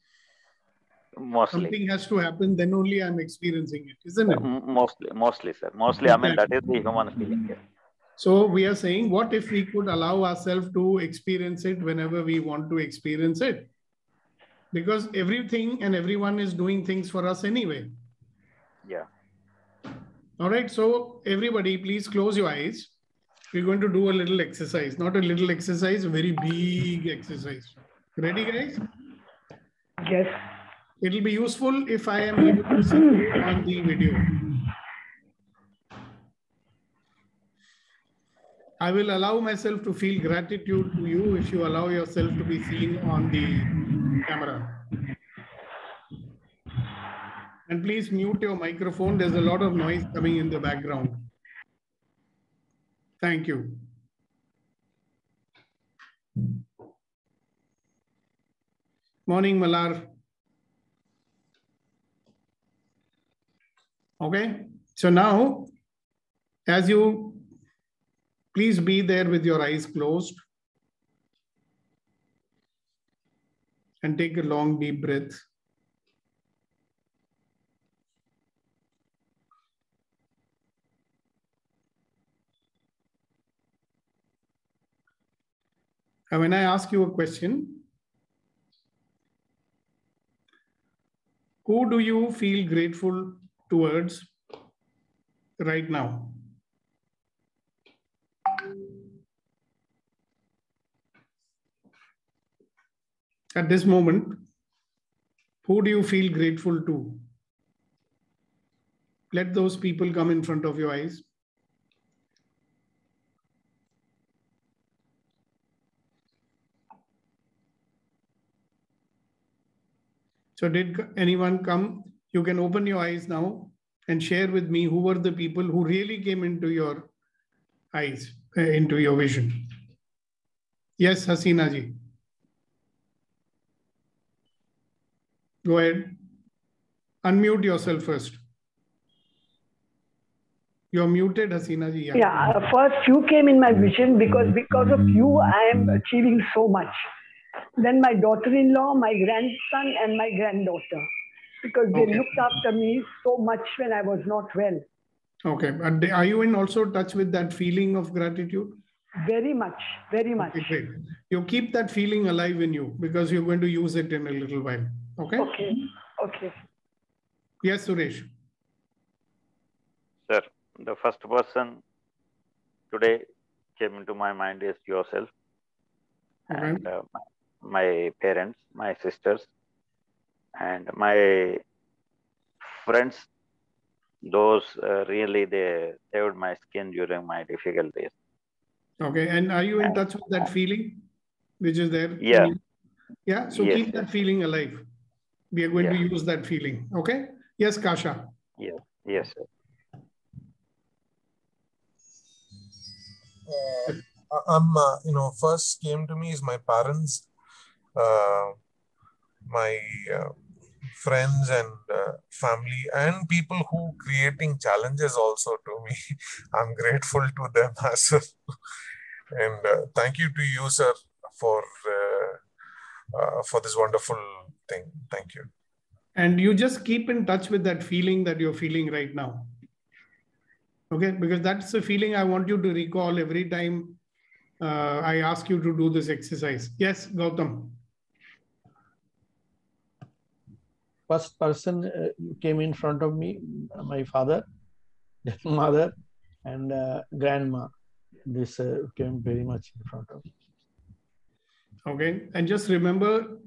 Mostly. Something has to happen, then only I'm experiencing it, isn't it? Mostly, sir. Mostly, I mean, that is the human feeling here. So we are saying, what if we could allow ourselves to experience it whenever we want to experience it? Because everything and everyone is doing things for us anyway. Yeah. All right. So everybody, please close your eyes. We're going to do a little exercise, not a little exercise, a very big exercise. Ready, guys? Yes. It'll be useful if I am able to see you on the video. I will allow myself to feel gratitude to you if you allow yourself to be seen on the camera. And please mute your microphone. There's a lot of noise coming in the background. Thank you. Morning, Malar. Okay. So now, as you please be there with your eyes closed and take a long, deep breath. And when I ask you a question, who do you feel grateful towards right now? At this moment, who do you feel grateful to? Let those people come in front of your eyes. So did anyone come? You can open your eyes now and share with me who were the people who really came into your eyes, into your vision. Yes, Hasina ji. Go ahead. Unmute yourself first. You're muted, Hasina ji. Yeah, first you came in my vision because of you, I am achieving so much. Then my daughter-in-law, my grandson, and my granddaughter, because they looked after me so much when I was not well. Okay, but are you in also touch with that feeling of gratitude? Very much, very much. Okay, great. You keep that feeling alive in you because you're going to use it in a little while. Okay? Okay, okay. Yes, Suresh. Sir, the first person today came into my mind is yourself. Okay. And my parents, my sisters, and my friends. Those really, they saved my skin during my difficult days. Okay, and are you in touch with that feeling which is there? Yeah. Yeah, so Yes, keep that feeling alive. We are going to use that feeling. Okay? Yes, Kasha. Yes, yes, sir. First came to me is my parents, my friends and family, and people who creating challenges also to me. I'm grateful to them as well. And thank you to you, sir, for this wonderful thing. Thank you. And you just keep in touch with that feeling that you're feeling right now. Okay, because that's the feeling I want you to recall every time I ask you to do this exercise. Yes, Gautam. First person came in front of me, my father, mother, and grandma. This came very much in front of me. Okay, and just remember,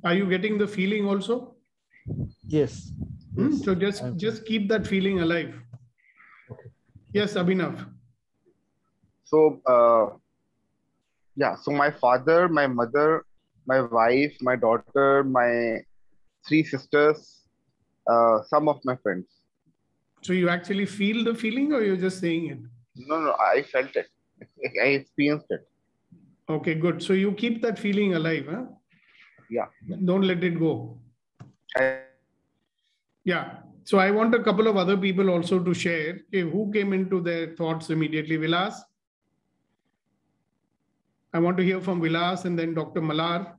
are you getting the feeling also? Yes. Yes. So just keep that feeling alive. Okay. Yes, Abhinav. So, so my father, my mother, my wife, my daughter, my 3 sisters, some of my friends. So you actually feel the feeling or you're just saying it? No, I felt it. I experienced it. Okay, good. So you keep that feeling alive, huh? Yeah. Don't let it go. Yeah. So I want a couple of other people also to share. Okay, who came into their thoughts immediately? Vilas? I want to hear from Vilas and then Dr. Malar.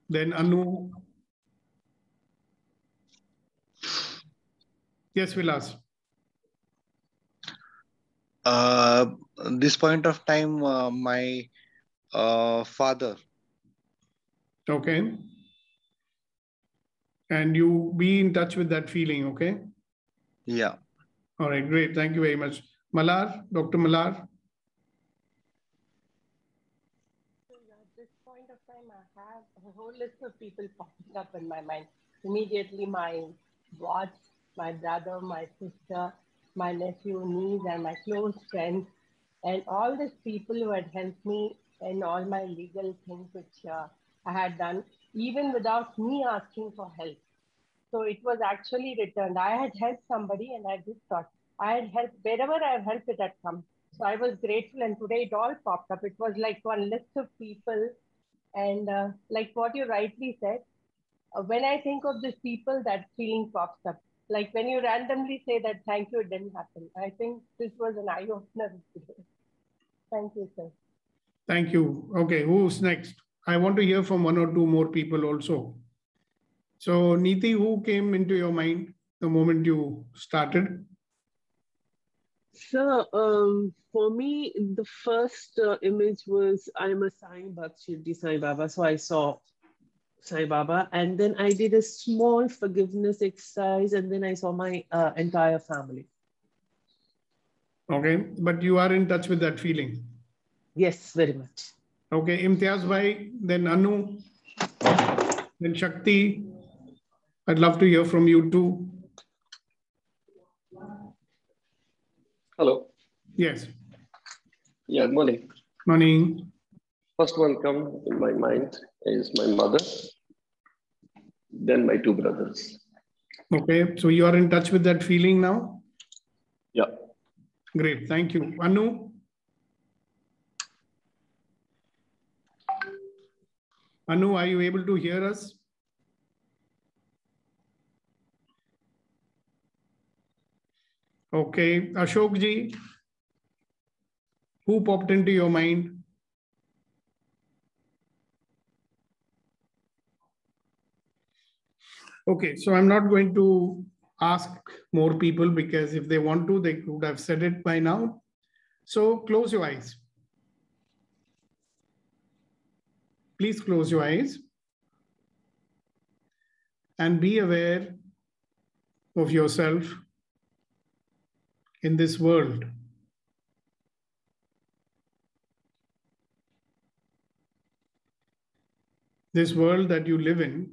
Then Anu. Yes, Vilas. This point of time, my father. Okay. And you be in touch with that feeling, okay? Yeah. All right, great. Thank you very much. Malar, Dr. Malar. At this point of time, I have a whole list of people popping up in my mind. Immediately, my watch, my brother, my sister, my nephew, niece, and my close friends, and all these people who had helped me in all my legal things which I had done, even without me asking for help. So it was actually returned. I had helped somebody and I just thought, I had helped, wherever I have helped, it had come. So I was grateful, and today it all popped up. It was like one list of people. And like what you rightly said, when I think of these people, that feeling pops up. Like when you randomly say that thank you, it didn't happen. I think this was an eye-opener today. Thank you, sir. Thank you. Okay, who's next? I want to hear from 1 or 2 more people also. So Neeti, who came into your mind the moment you started? So, for me, the first image was I'm a Sai Bhakt Shirdi Sai Baba. So I saw Sai Baba, and then I did a small forgiveness exercise, and then I saw my entire family. Okay, but you are in touch with that feeling. Yes, very much. Okay, Imtiaz Bhai, then Anu, then Shakti. I'd love to hear from you too. Hello. Yes. Yeah, good morning. Morning. First one come in my mind is my mother, then my two brothers. Okay, so you are in touch with that feeling now? Yeah. Great, thank you. Anu? Anu, are you able to hear us? Okay, Ashok ji, who popped into your mind? Okay, so I'm not going to ask more people because if they want to, they could have said it by now. So close your eyes. Please close your eyes and be aware of yourself in this world. This world that you live in.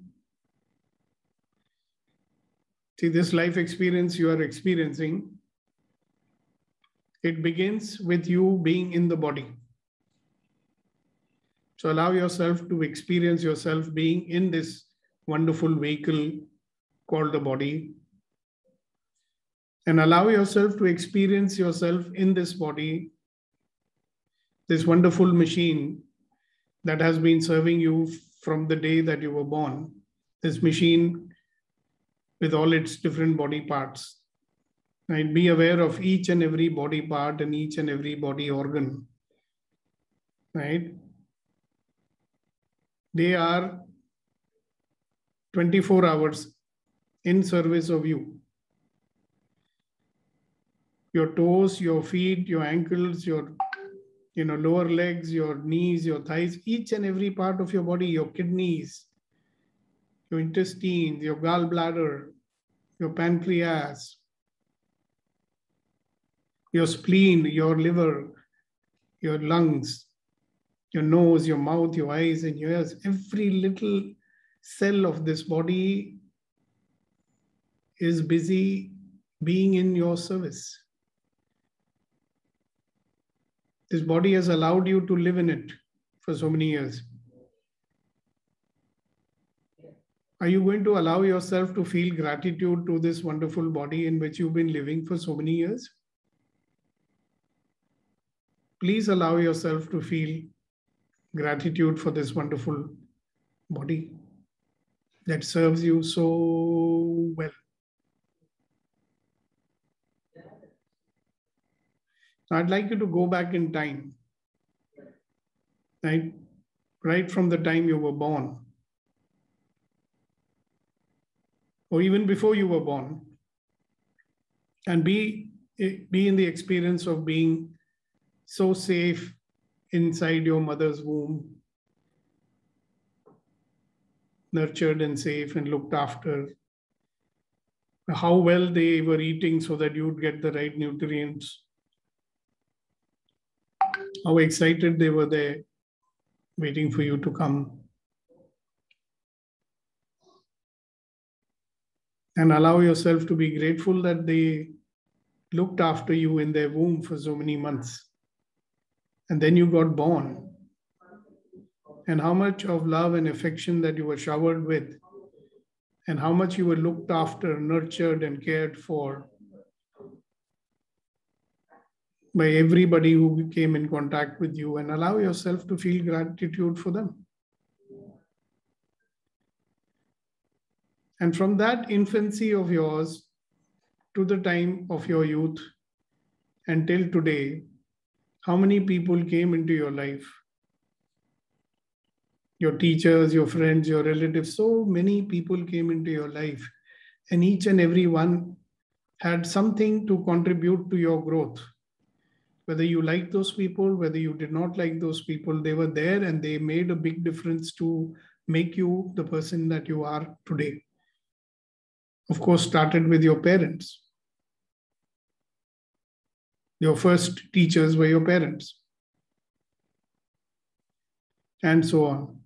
See, this life experience you are experiencing, it begins with you being in the body. So allow yourself to experience yourself being in this wonderful vehicle called the body. And allow yourself to experience yourself in this body, this wonderful machine that has been serving you from the day that you were born. This machine with all its different body parts. Right? Be aware of each and every body part and each and every body organ. Right? They are 24 hours in service of you. Your toes, your feet, your ankles, your lower legs, your knees, your thighs, each and every part of your body, your kidneys, your intestines, your gallbladder, your pancreas, your spleen, your liver, your lungs, your nose, your mouth, your eyes and your ears. Every little cell of this body is busy being in your service. This body has allowed you to live in it for so many years. Are you going to allow yourself to feel gratitude to this wonderful body in which you've been living for so many years? Please allow yourself to feel gratitude for this wonderful body that serves you so well. I'd like you to go back in time, right from the time you were born, or even before you were born, and be in the experience of being so safe inside your mother's womb, nurtured and safe and looked after. How well they were eating so that you'd get the right nutrients. How excited they were there, waiting for you to come. And allow yourself to be grateful that they looked after you in their womb for so many months. And then you got born. And how much of love and affection that you were showered with, and how much you were looked after, nurtured, and cared for by everybody who came in contact with you, and allow yourself to feel gratitude for them. And from that infancy of yours to the time of your youth until today, how many people came into your life? Your teachers, your friends, your relatives, so many people came into your life. And each and every one had something to contribute to your growth. Whether you like those people, whether you did not like those people, they were there and they made a big difference to make you the person that you are today. Of course, started with your parents. Your first teachers were your parents. And so on.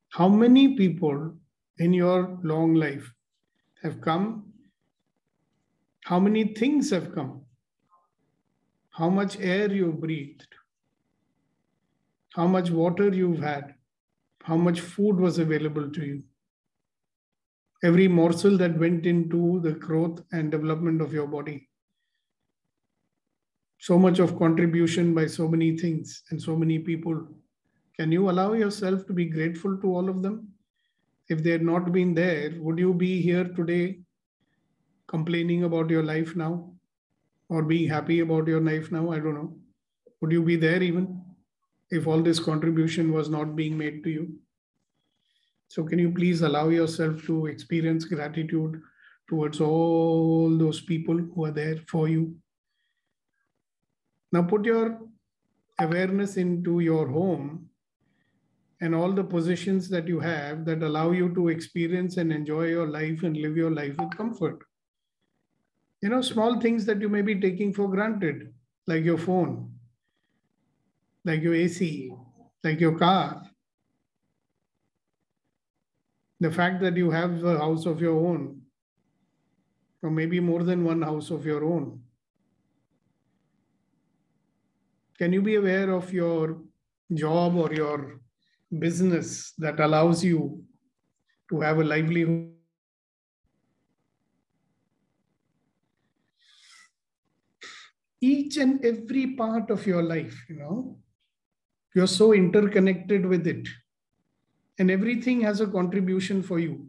How many people in your long life have come? How many things have come? How much air you've breathed? How much water you've had? How much food was available to you? Every morsel that went into the growth and development of your body. So much of contribution by so many things and so many people. Can you allow yourself to be grateful to all of them? If they had not been there, would you be here today complaining about your life now? Or being happy about your life now? I don't know. Would you be there even if all this contribution was not being made to you? So can you please allow yourself to experience gratitude towards all those people who are there for you? Now put your awareness into your home and all the positions that you have that allow you to experience and enjoy your life and live your life with comfort. You know, small things that you may be taking for granted, like your phone, like your AC, like your car. The fact that you have a house of your own, or maybe more than one house of your own. Can you be aware of your job or your business that allows you to have a livelihood? Each and every part of your life, you're so interconnected with it. And everything has a contribution for you.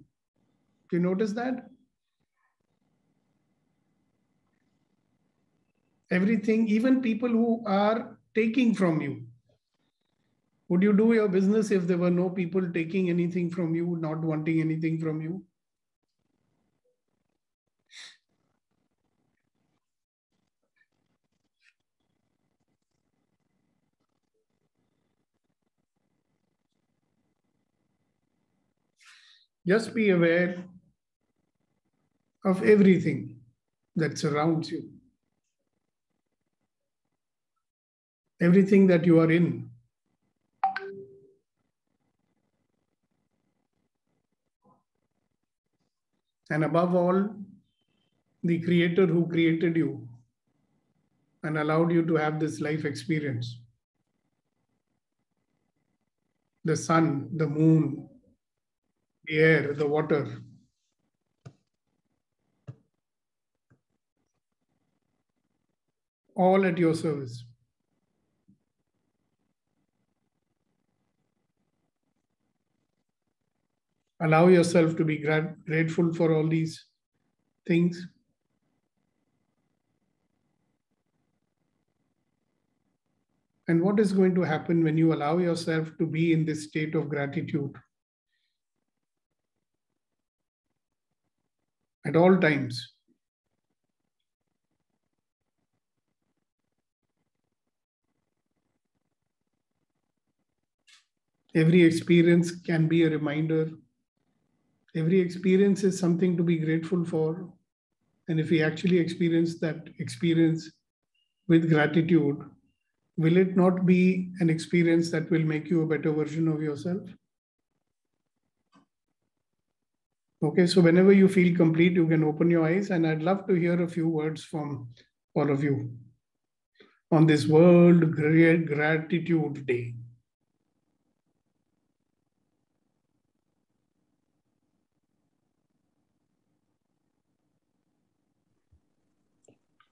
Do you notice that? Everything, even people who are taking from you. Would you do your business if there were no people taking anything from you, not wanting anything from you? Just be aware of everything that surrounds you. Everything that you are in. And above all, the Creator who created you and allowed you to have this life experience. The sun, the moon, the air, the water. All at your service. Allow yourself to be grateful for all these things. And what is going to happen when you allow yourself to be in this state of gratitude? At all times. Every experience can be a reminder. Every experience is something to be grateful for. And if we actually experience that experience with gratitude, will it not be an experience that will make you a better version of yourself? Okay, so whenever you feel complete, you can open your eyes, and I'd love to hear a few words from all of you on this World Gratitude Day.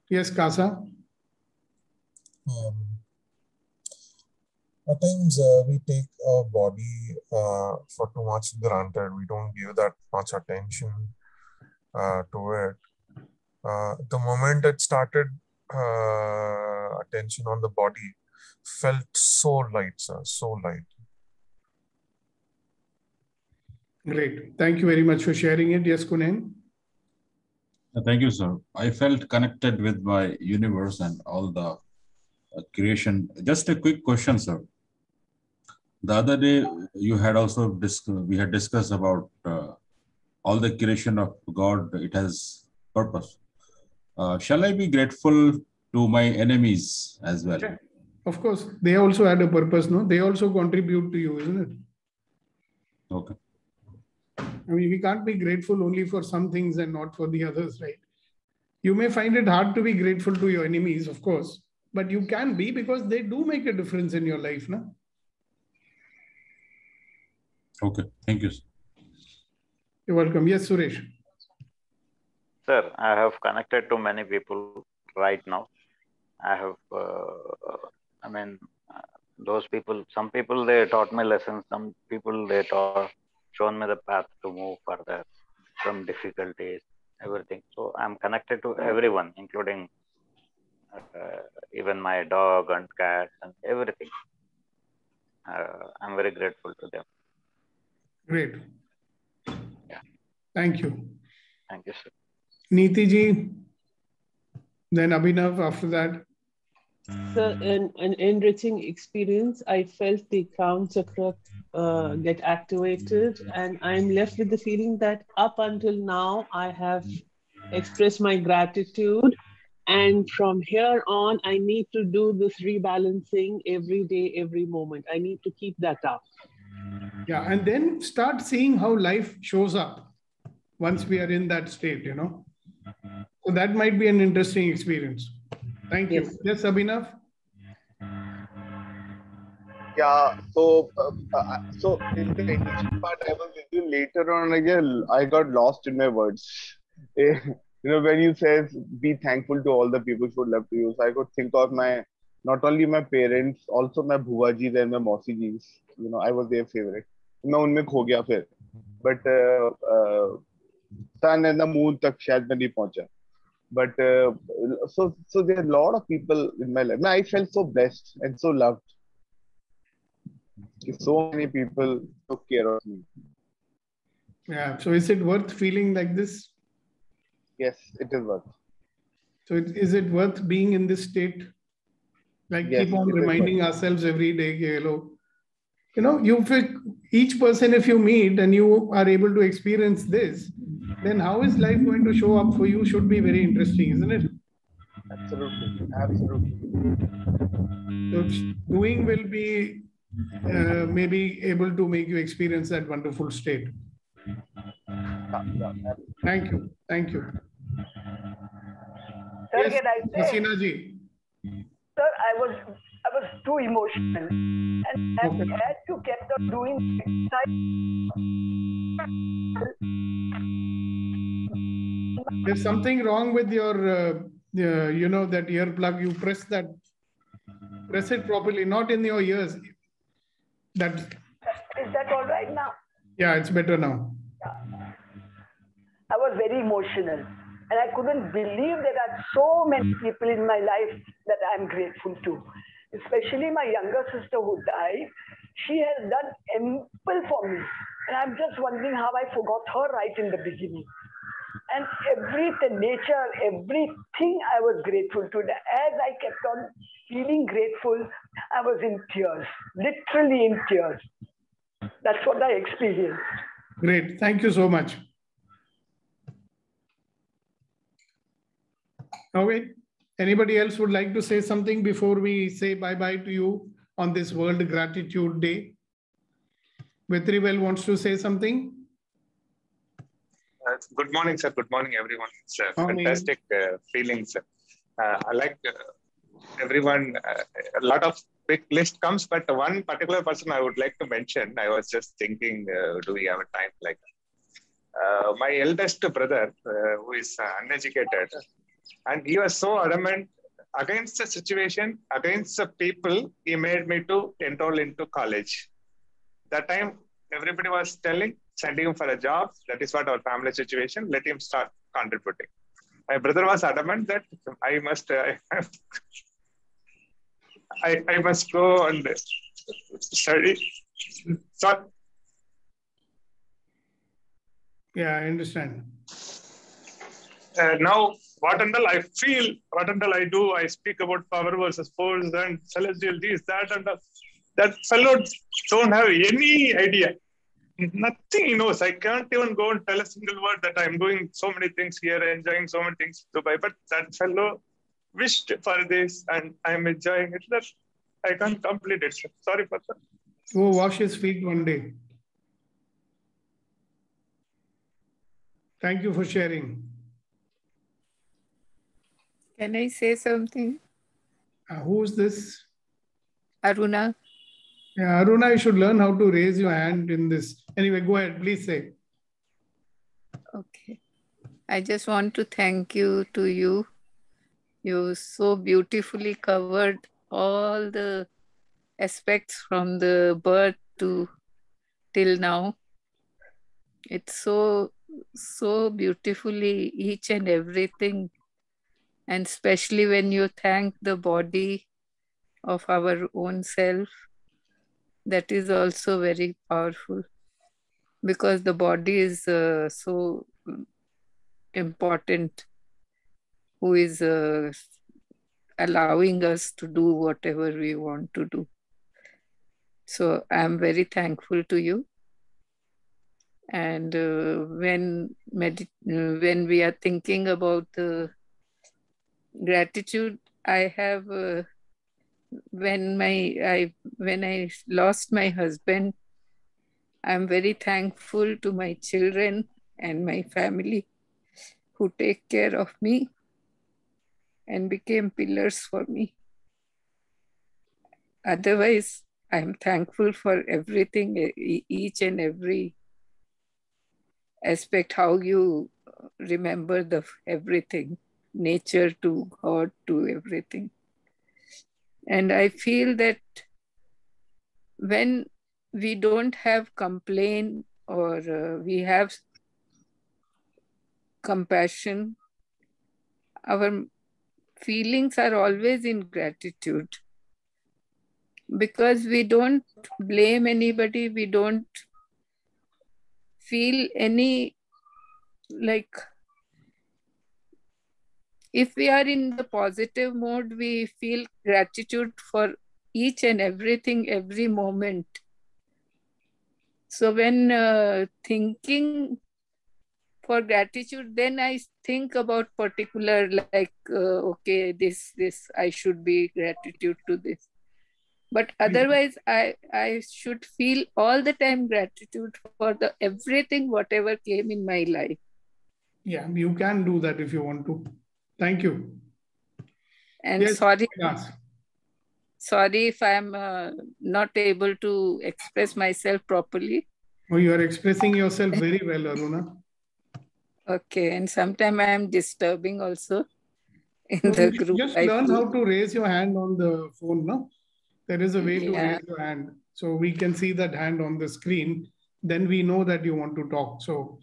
Yes, Kasa? At times we take our body for too much granted. We don't give that much attention to it. The moment it started, attention on the body felt so light, sir, so light. Great. Thank you very much for sharing it. Yes, Kunen? Thank you, sir. I felt connected with my universe and all the creation. Just a quick question, sir. The other day, you had also we had discussed about all the creation of God. It has purpose. Shall I be grateful to my enemies as well? Yeah. Of course, they also had a purpose, no? They also contribute to you, isn't it? Okay. I mean, we can't be grateful only for some things and not for the others, right? You may find it hard to be grateful to your enemies, of course, but you can be because they do make a difference in your life, no? Okay. Thank you, sir. You're welcome. Yes, Suresh. Sir, I have connected to many people right now. I have, those people, some people, they taught me lessons. Some people, they shown me the path to move further from difficulties, everything. So I'm connected to everyone, including even my dog and cat and everything. I'm very grateful to them. Great. Yeah. Thank you. Thank you, sir. Neeti ji, then Abhinav after that. So, an enriching experience. I felt the crown chakra get activated, and I'm left with the feeling that up until now, I have expressed my gratitude. And from here on, I need to do this rebalancing every day, every moment. I need to keep that up. Yeah, and then start seeing how life shows up once we are in that state, you know. So that might be an interesting experience. Thank you. Yes, Abhinav? Yeah, so in the initial part, I was with you. Later on, I got lost in my words. When you say be thankful to all the people who love you, so I could think of not only my parents, also my bhuajis and my mausijis. I was their favorite. मैं उनमें खो गया फिर, but sun and the moon तक शायद मैं नहीं पहुंचा. But so there are a lot of people in my life. I felt so blessed and so loved. So many people took care of me. Yeah. So is it worth feeling like this? Yes, it is worth. So is it worth being in this state? Like Yes, keep on it is reminding worth. ourselves every day, hello. Each person, if you meet and you are able to experience this, then how is life going to show up for you should be very interesting, isn't it? Absolutely, absolutely. So doing will be maybe able to make you experience that wonderful state. Thank you. Thank you. Sir, Yes, can I say? Hasina ji. Sir, I was too emotional, and as you kept on doing, There's something wrong with your, that earplug. You press it properly, not in your ears. Is that all right now? Yeah, it's better now. I was very emotional, and I couldn't believe there are so many people in my life that I'm grateful to. Especially my younger sister who died. She has done ample for me, and I'm just wondering how I forgot her right in the beginning. And nature, everything I was grateful to. As I kept on feeling grateful, I was in tears, literally in tears. That's what I experienced. Great. Thank you so much. Okay. Anybody else would like to say something before we say bye-bye to you on this World Gratitude Day? Vetrivel wants to say something. Good morning, sir. Good morning, everyone. It's a fantastic feeling, sir. I like everyone. A lot of big list comes, but one particular person I would like to mention. I was just thinking, do we have a time like my eldest brother, who is uneducated, and he was so adamant against the situation, against the people. He made me to enroll into college. That time, everybody was sending him for a job. That is what our family situation. Let him start contributing. My brother was adamant that I must go and study. So, yeah, I understand. now what and all I feel, what and all I do, I speak about power versus force and celestial this, that and all. That fellow don't have any idea. Nothing he knows. I can't even go and tell a single word that I'm doing so many things here, enjoying so many things in Dubai. But that fellow wished for this and I'm enjoying it. That I can't complete it. Sorry for that. Go wash his feet one day. Thank you for sharing. Can I say something? Who's this? Aruna. Yeah, Aruna, you should learn how to raise your hand in this. Anyway, go ahead. Please say. Okay. I just want to thank you to you. You so beautifully covered all the aspects from the birth to till now. It's so beautifully each and everything. And especially when you thank the body of our own self, that is also very powerful, because the body is so important, who is allowing us to do whatever we want to do. So I'm very thankful to you. And when we are thinking about the gratitude, I have when I lost my husband, I'm very thankful to my children and my family who take care of me and became pillars for me. Otherwise, I'm thankful for everything, each and every aspect, how you remember the everything, nature to God to everything. And I feel that when we don't have complaint or we have compassion, our feelings are always in gratitude, because we don't blame anybody, we don't feel any, like, if we are in the positive mode, we feel gratitude for each and everything, every moment. So when thinking for gratitude, then I think about particular, like, okay, this, I should be gratitude to this. But otherwise, I should feel all the time gratitude for the everything, whatever came in my life. Yeah, you can do that if you want to. Thank you. And yes, sorry if I'm not able to express myself properly. Oh, you are expressing yourself very well, Aruna. Okay, and sometimes I am disturbing also in the group. Just learn how to raise your hand on the phone, no? There is a way to raise your hand. So we can see that hand on the screen. Then we know that you want to talk. So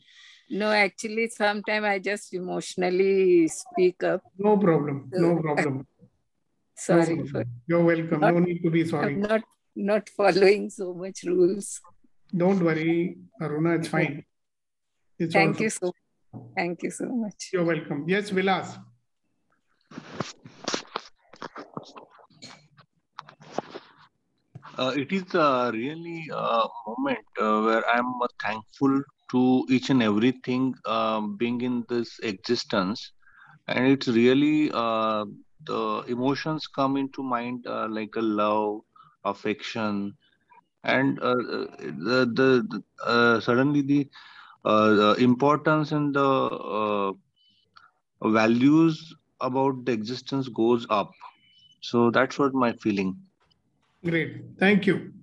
no, actually, sometimes I just emotionally speak up. No problem. No problem. Sorry. No problem. You're welcome. No need to be sorry. I'm not following so much rules. Don't worry, Aruna. It's fine. It's Thank you so much. You're welcome. Yes, Vilas. It is really a moment where I'm thankful to each and everything being in this existence, and it's really the emotions come into mind like a love, affection, and suddenly the importance and the values about the existence goes up. So that's what my feeling. Great. Thank you.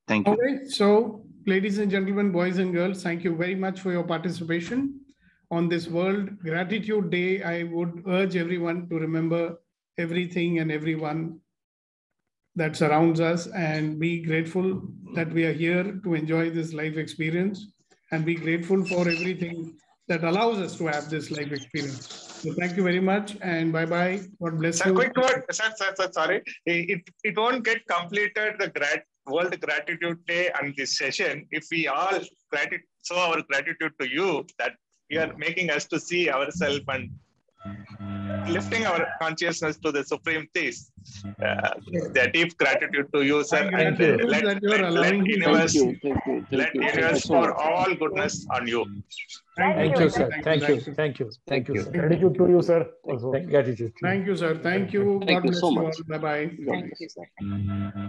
Thank you. Okay, so ladies and gentlemen, boys and girls, thank you very much for your participation on this World Gratitude Day. I would urge everyone to remember everything and everyone that surrounds us and be grateful that we are here to enjoy this life experience, and be grateful for everything that allows us to have this life experience. So thank you very much and bye-bye. God bless you. Quick word, sir, sorry. It won't get completed, the World Gratitude Day and this session, if we all show our gratitude to you, that you are making us to see ourselves and lifting our consciousness to the supreme peace. The deep gratitude to you, sir. And let universe, let universe pour all goodness on you. Thank you, sir. Thank you. Thank you. Thank you, sir. Gratitude to you, sir. Also. Gratitude. Thank you, sir. Thank you. Thank God you bless so you much. all. Bye-bye. Thank you, sir.